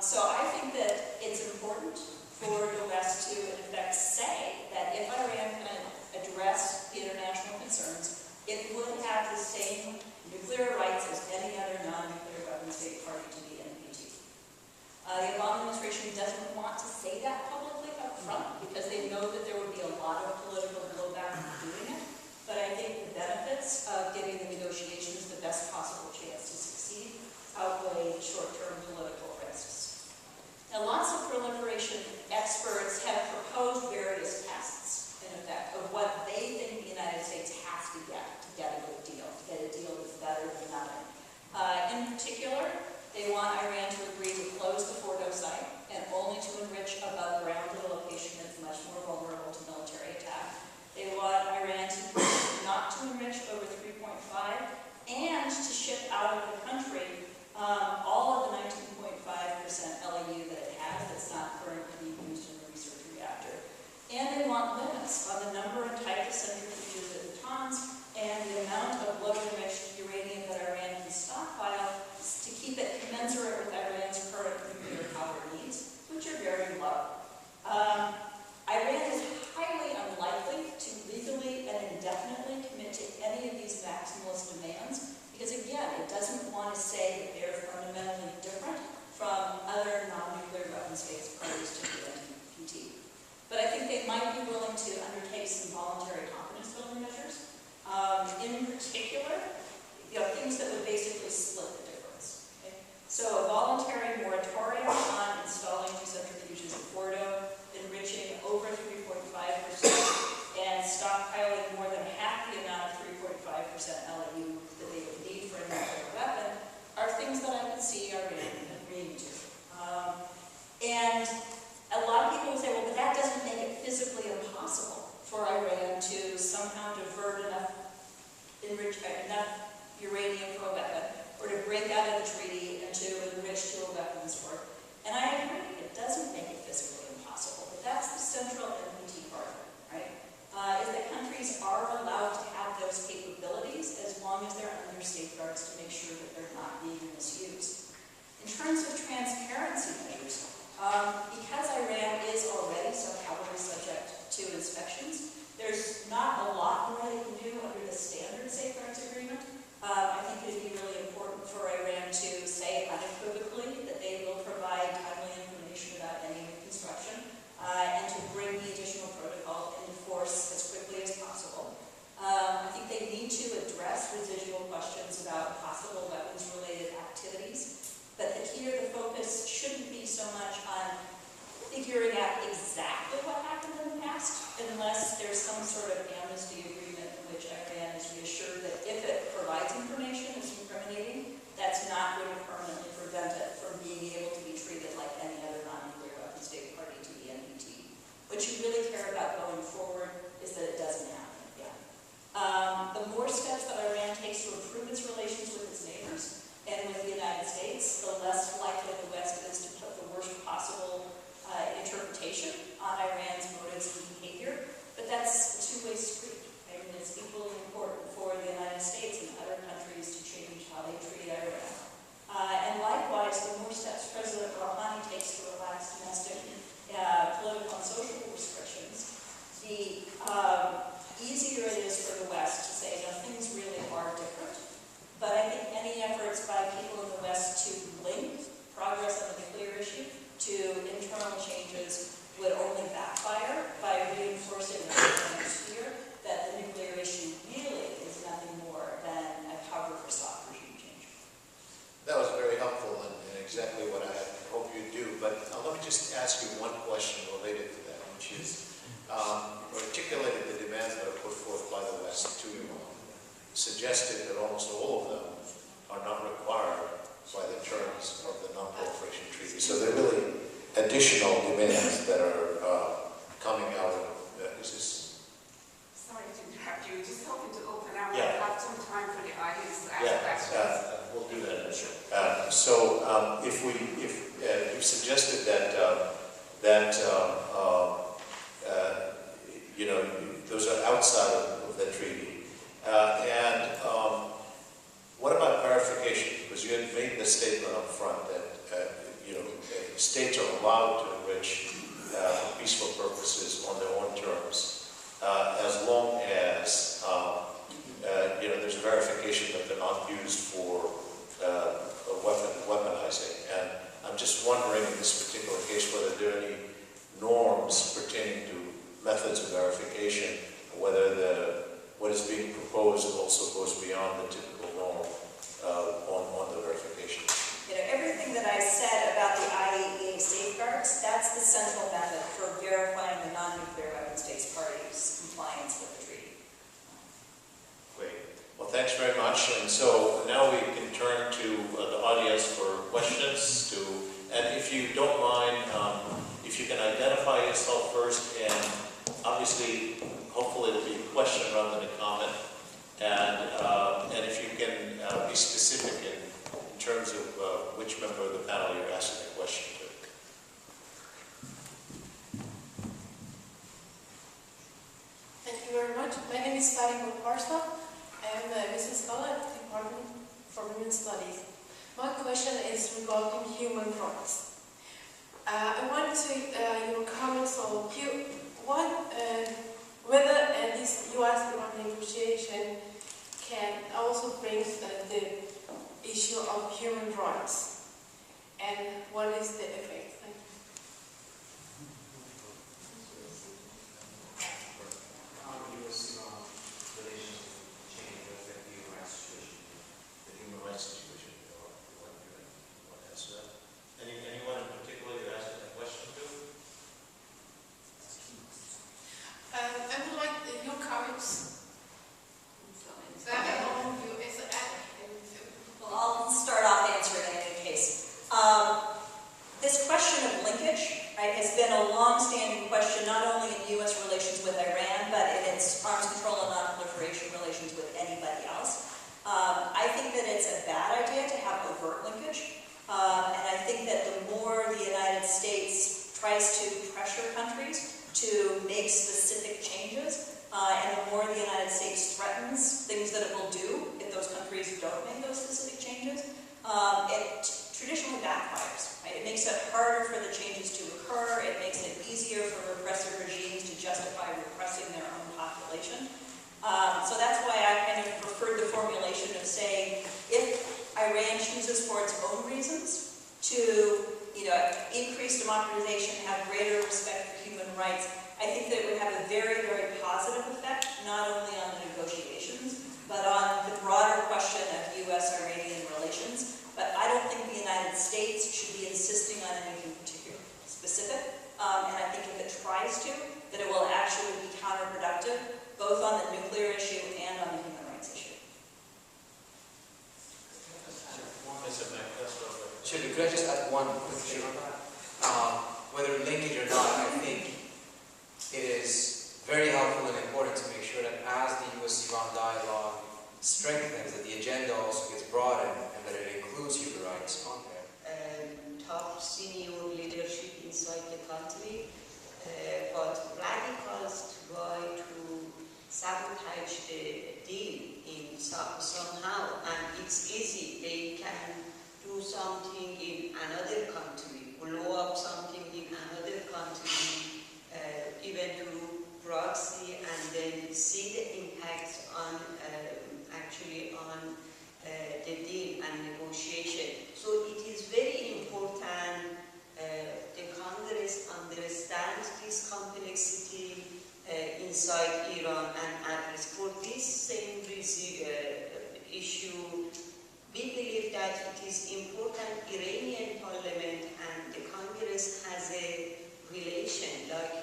So I think that it's important for the West to, in effect, say that if Iran can address the international concerns, it would have the same nuclear rights as any other non-nuclear weapon state party to the NPT. The Obama administration doesn't want to say that publicly up front because they know that there would be a lot of political blowback from doing it. But I think the benefits of giving the negotiations the best possible chance to succeed outweigh short-term political risks. Now, lots of proliferation experts have proposed various tests, in effect, of what they think the United States has to get a good deal, to get a deal that's better than nothing. In particular, they want Iran to agree to close the Fordo site and only to enrich above ground at a location that's much more vulnerable to military attack. They want Iran to not to enrich over 3.5 and to ship out of the country all of the 19.5% LEU that it has that's not currently being used in the research reactor. And they want limits on the number and type of centrifuges at Natanz and the amount of low-enriched uranium that Iran can stockpile to keep it commensurate with Iran's current nuclear power needs, which are very low. Iran is highly unlikely to legally and indefinitely commit to any of these maximalist demands because, again, it doesn't want to say that they're fundamentally different from other non-nuclear weapon states parties to the NPT. But I think they might be willing to undertake some voluntary confidence-building measures. In particular, things that would basically split the difference. Okay? So a voluntary moratorium on installing two centrifuges at Fordo, enriching over 3.5%, and stockpiling more than half the amount of 3.5% LEU that they would need for a nuclear weapon are things that I could see Iran agreeing to. And a lot of people will say, well, but that doesn't make it physically impossible for Iran to somehow divert enough uranium from break out of the treaty and to enrich dual weapons work. And I agree, it doesn't make it physically impossible, but that's the central NPT part of it, right? Is that countries are allowed to have those capabilities as long as they're under safeguards to make sure that they're not being misused. In terms of transparency measures, because Iran is already so heavily subject to inspections, there's not a lot more they can do under the standard safeguards agreement. I think it would be really important for Iran to say unequivocally that they will provide timely information about any construction and to bring the additional protocol into force as quickly as possible. I think they need to address residual questions about possible weapons-related activities, but here the focus shouldn't be so much on figuring out exactly what happened in the past, unless there's some sort of amnesty agreement in which Iran is reassured that if it provides information that's incriminating, that's not going to permanently prevent it from being able to be treated like any other non-nuclear weapon state party to the NPT. What you really care about going forward is that it doesn't happen again. The more steps that Iran takes to improve its relations with its neighbors and with the United States, the less likely the West is to put the worst possible interpretation on Iran's motives and behavior. But that's a two-way street. I mean, it's equally important for the United States and other countries to change how they treat Iran. And likewise, the more steps President Rouhani takes to relax domestic political and social restrictions, the easier it is for the West to say, no, things really are different. But I think any efforts by people in the West to link progress on the nuclear issue to internal changes would only backfire by reinforcing the fear that the nuclear issue really is nothing more than a cover for soft regime change. That was very helpful and exactly what I hope you do. But let me just ask you one question related to that, which is, you articulated the demands that are put forth by the West to Iran, suggested that almost all of them are not required by the terms of the Non-Proliferation Treaty. So they're really additional demands that are coming out of this. Sorry to interrupt you, just hoping to open up Yeah. and have some time for the audience to ask questions. We'll do that. If you've suggested that those are outside of the treaty, what about clarification? Because you had made the statement up front that states are allowed to enrich peaceful purposes on their own terms, as long as there's verification that they're not used for weaponizing. And I'm just wondering in this particular case whether there are any norms pertaining to methods of verification, whether what is being proposed also goes beyond the typical norm on the verification. Everything that I said about the IAEA safeguards, that's the central method for verifying the non-nuclear weapon states parties' compliance with the treaty. Great. Well, thanks very much. And so now we can turn to the audience for questions. And if you don't mind, if you can identify yourself first, and obviously, hopefully it'll be a question rather than a comment. And if you can be specific in terms of which member of the panel you're asking the question to. Thank you very much. My name is Farid Parsa. I am a business scholar at the Department for Women Studies. My question is regarding human rights. I want to your comments on whether this U.S.-Iran negotiation can also bring the issue of human rights, and what is the effect? Thank you. How U.S.-Iran relations change will affect the human rights situation? The human rights situation. You want to answer that? Anyone in particular you're asking that question to? I would like your comments. welcoming those specific changes, it traditionally backfires. Right? It makes it harder for the changes to occur. It makes it easier for repressive regimes to justify repressing their own population. So that's why I kind of preferred the formulation of saying, if Iran chooses for its own reasons to, increase democratization, have greater respect for human rights, I think that it would have a very, very positive effect, not only on the negotiations, but on the broader question of U.S.-Iranian relations. But I don't think the United States should be insisting on anything particular specific. And I think if it tries to, that it will actually be counterproductive, both on the nuclear issue and on the human rights issue. Could I just add one quick thing on that? Whether linkage or not, I think it is very helpful and important to make sure that as the U.S.-Iran dialogue strengthens, that the agenda also gets broadened and that it includes human rights on there. Top senior leadership inside the country, but radicals try to sabotage the deal in somehow, and it's easy. They can do something in another country, blow up something in another country, even through proxy, and then see the impacts on actually on the deal and negotiation. So it is very important the Congress understands this complexity inside Iran and address. For this same issue, we believe that it is important Iranian parliament and the Congress has a relation, like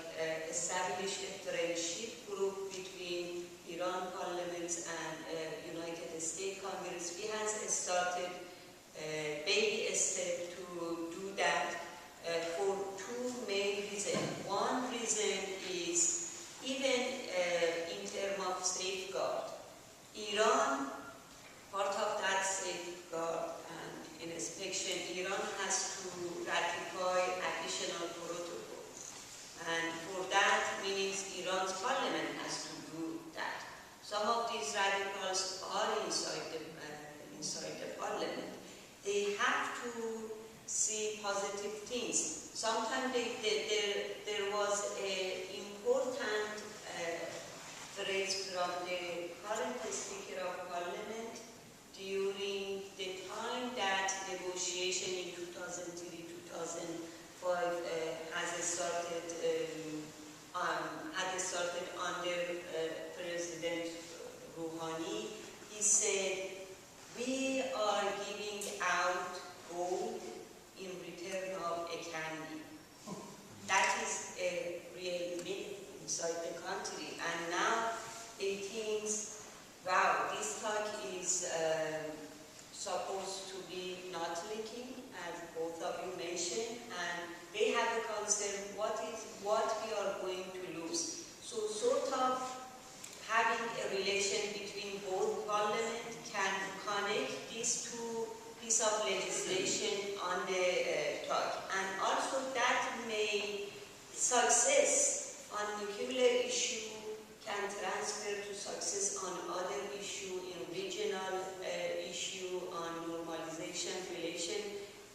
established a friendship group between Iran parliaments and United States Congress. We have started baby step to do that for two main reasons. One reason is even in terms of safeguard. Iran, part of that safeguard and inspection, Iran has to ratify additional protocol. And for that means Iran's parliament has to do that. Some of these radicals are inside the parliament. They have to see positive things. Sometimes there was an important phrase from the current Speaker of Parliament during the time that negotiation in 2003-2005 had started under President Rouhani. He said, "We are giving out gold in return of a candy." That is a real myth inside the country. And now they think, wow, this talk is supposed to be not leaking, as both of you mentioned, and they have a concern, what we are going to lose. So sort of having a relation between both parliaments can connect these two pieces of legislation on the talk. And also that may success on nuclear issue can transfer to success on other issue, in regional issue, on normalization relation,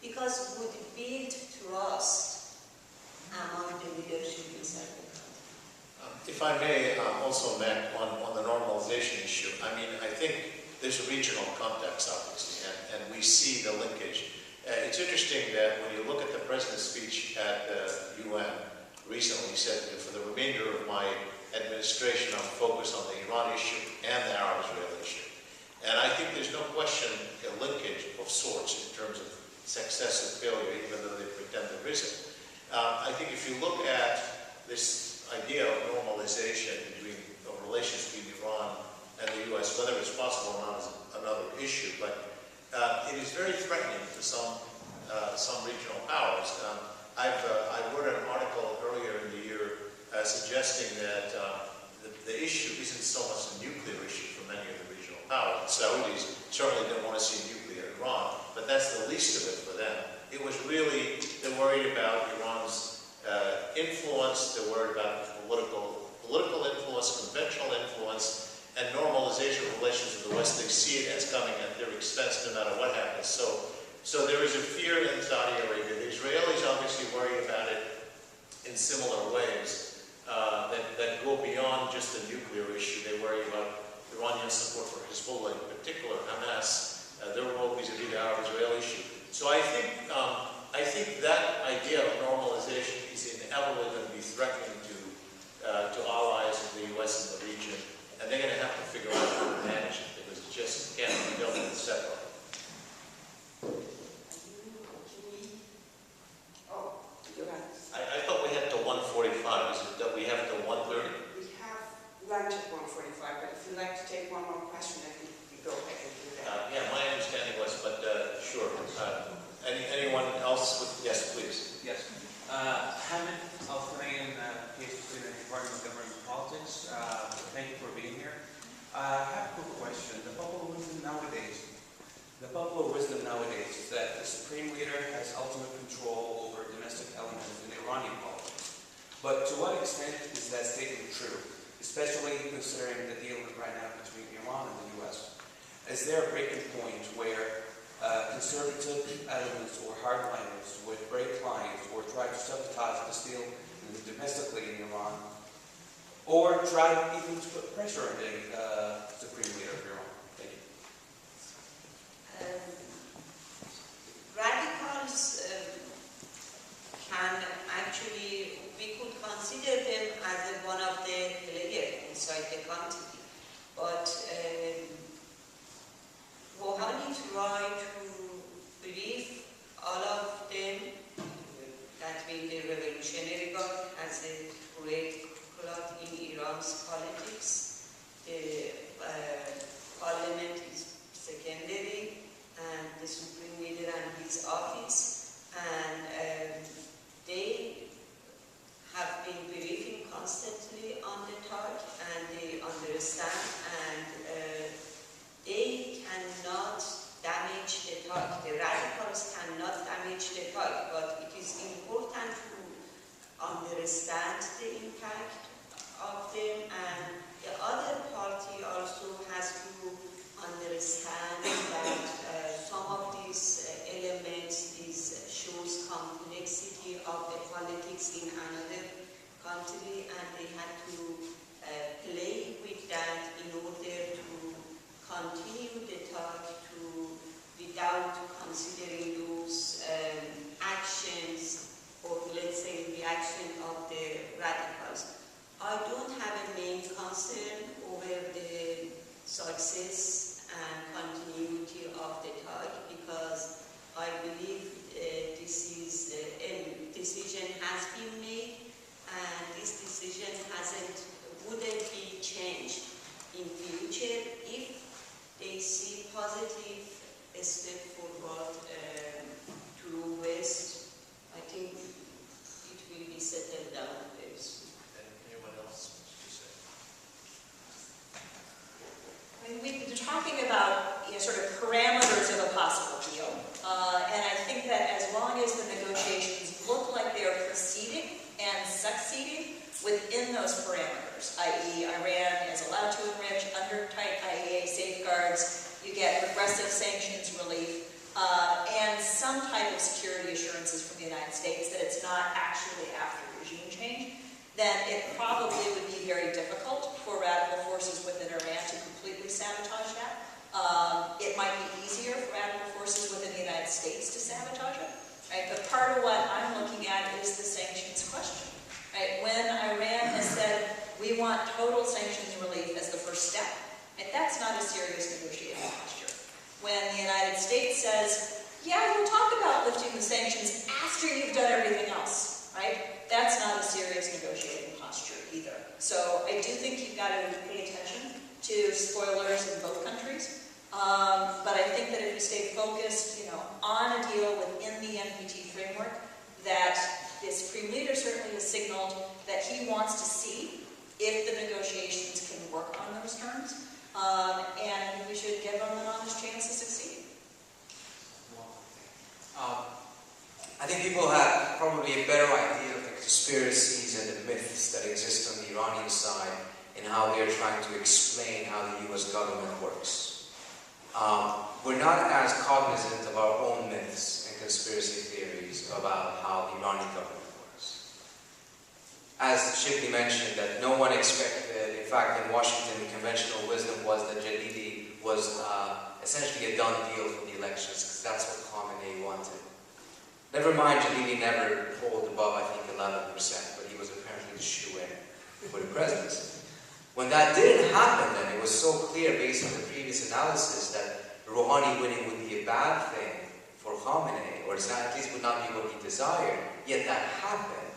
because would build trust among the leadership inside the country. If I may also, Mac, on the normalization issue, I think there's a regional context, obviously, and we see the linkage. It's interesting that when you look at the president's speech at the UN recently, he said, for the remainder of my administration, I'm focused on the Iran issue and the Arab-Israel issue. And I think there's no question a linkage of sorts in terms of success and failure, even though they pretend there isn't. I think if you look at this idea of normalization between the relations between Iran and the U.S., whether it's possible or not is another issue, but it is very threatening to some regional powers. I wrote an article earlier in the year suggesting that the issue isn't so much a nuclear issue for many of the regional powers. The Saudis certainly didn't want to see nuclear Iran, but that's the least of it for them. It was really, they're worried about Iran's influence, they're worried about political influence, conventional influence, and normalization of relations with the West, they see it as coming at their expense no matter what happens. So there is a fear in Saudi Arabia. The Israelis obviously worry about it in similar ways that go beyond just the nuclear issue. They worry about Iranian support for Hezbollah, in particular Hamas, their role vis-a-vis the Arab-Israeli issue. So I think that idea of normalization is inevitably going to be threatening to allies of the U.S. in the region, and they're going to have to figure out how to manage it because it just can't be dealt with separately. I thought we had till 1:45. Is it that we have till 1:30? We have lunch at 1:45, but if you'd like to take one more question, I think we go ahead and do that. Yeah, my understanding was, but sure. Anyone else? Yes, please. Yes. Hamid Al-Thanayan, PhD student in the Department of Government and Politics. Thank you for being here. I have a quick question. The popular wisdom nowadays is that the Supreme Leader has ultimate control over domestic elements in Iranian politics. But to what extent is that statement true, especially considering the deal right now between Iran and the U.S.? Is there a breaking point where conservative elements or hardliners would break lines or try to sabotage this deal domestically in Iran, or try even to put pressure on the Supreme Leader of Iran? Thank you. Radicals can actually, we could consider them as one of the players inside the country, but Rouhani tried to brief all of them, that means the Revolutionary Guard as a great cloth in Iran's politics. The parliament is secondary, and the Supreme Leader and his office, and they have been briefing constantly on the talk, and they understand, and they cannot damage the talk. The radicals cannot damage the talk, but it is important to understand the impact of them, and the other party also has to understand that some of these elements, these shows complexity of the politics in another country, and they had to play with that in order to continue the talk without considering those actions or, let's say, reaction of the radicals. I don't have a main concern over the success and continuity of the talk, because I believe this is a decision has been made, and this decision wouldn't be changed in future if they see positive step forward to West. I think it will be settled down very soon. Anyone else wish to say? I mean, we've been talking about sort of parameters of a possible deal, and I think that as long as the negotiations look like they are proceeding and succeeding within those parameters, i.e. Iran is allowed to enrich under tight IAEA safeguards, you get progressive sanctions relief, and some type of security assurances from the United States that it's not actually after regime change, then it probably would be very difficult for radical forces within Iran to completely sabotage that. It might be easier for radical forces within the United States to sabotage it, right? But part of what I'm looking at is the sanctions question, right? When Iran has said, we want total sanctions relief as the first step, right? That's not a serious negotiating posture. When the United States says, yeah, we'll talk about lifting the sanctions after you've done everything else, right? That's not a serious negotiating posture either. So I do think you've got to pay attention to spoilers in both countries. But I think that if you stay focused, on a deal within the NPT framework, that the Supreme Leader certainly has signaled that he wants to see if the negotiations can work on those terms, and we should give them an honest chance to succeed. I think people have probably a better idea of the conspiracies and the myths that exist on the Iranian side in in how they are trying to explain how the US government works. We're not as cognizant of our own myths and conspiracy theories about how the Iranian government works. As Shibli mentioned, that no one expected, in fact in Washington, the conventional wisdom was that Jalili was essentially a done deal for the elections, because that's what Khamenei wanted. Never mind, Jalili never polled above, I think, 11%, but he was apparently the shoe-in for the presidency. When that didn't happen, then it was so clear, based on the previous analysis, that Rouhani winning would be a bad thing for Khamenei, or at least would not be what he desired, yet that happened.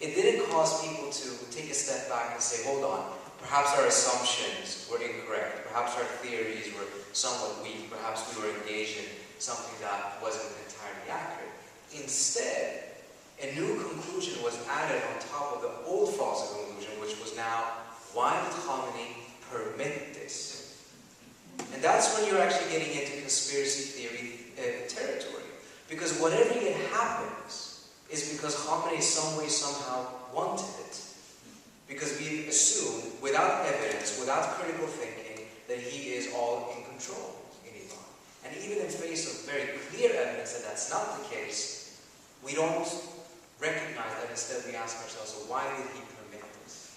It didn't cause people to take a step back and say, hold on, perhaps our assumptions were incorrect, perhaps our theories were somewhat weak, perhaps we were engaged in something that wasn't entirely accurate. Instead, a new conclusion was added on top of the old false conclusion, which was now, why did Khamenei permit this? And that's when you're actually getting into conspiracy theory territory. Because whatever yet happens is because Khamenei some way, somehow wanted it. Because we assume, without evidence, without critical thinking, that he is all in control in Iran. And even in face of very clear evidence that that's not the case, we don't recognize that. Instead we ask ourselves, so why did he permit this?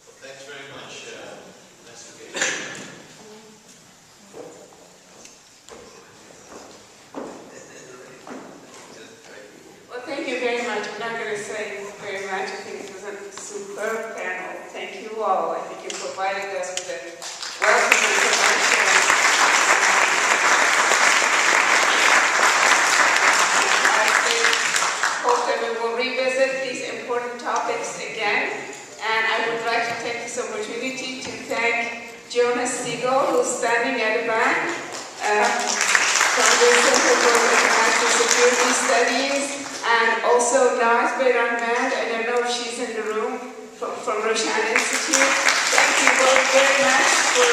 Well, thanks very much. Nice engagement. Well, thank you very much. I'm not going to say very much. I think it was a superb panel. Thank you all. I think you provided us with a wealth of information. I hope that we will revisit these important topics again. And I would like to take this opportunity to thank Jonas Siegel, who's standing at the back, from the Center for International Security Studies, and also Naz Behram-Mand, I don't know if she's in the room, from Roshan Institute. Thank you both very much for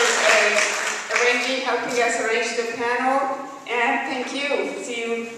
helping us arrange the panel, and thank you. See you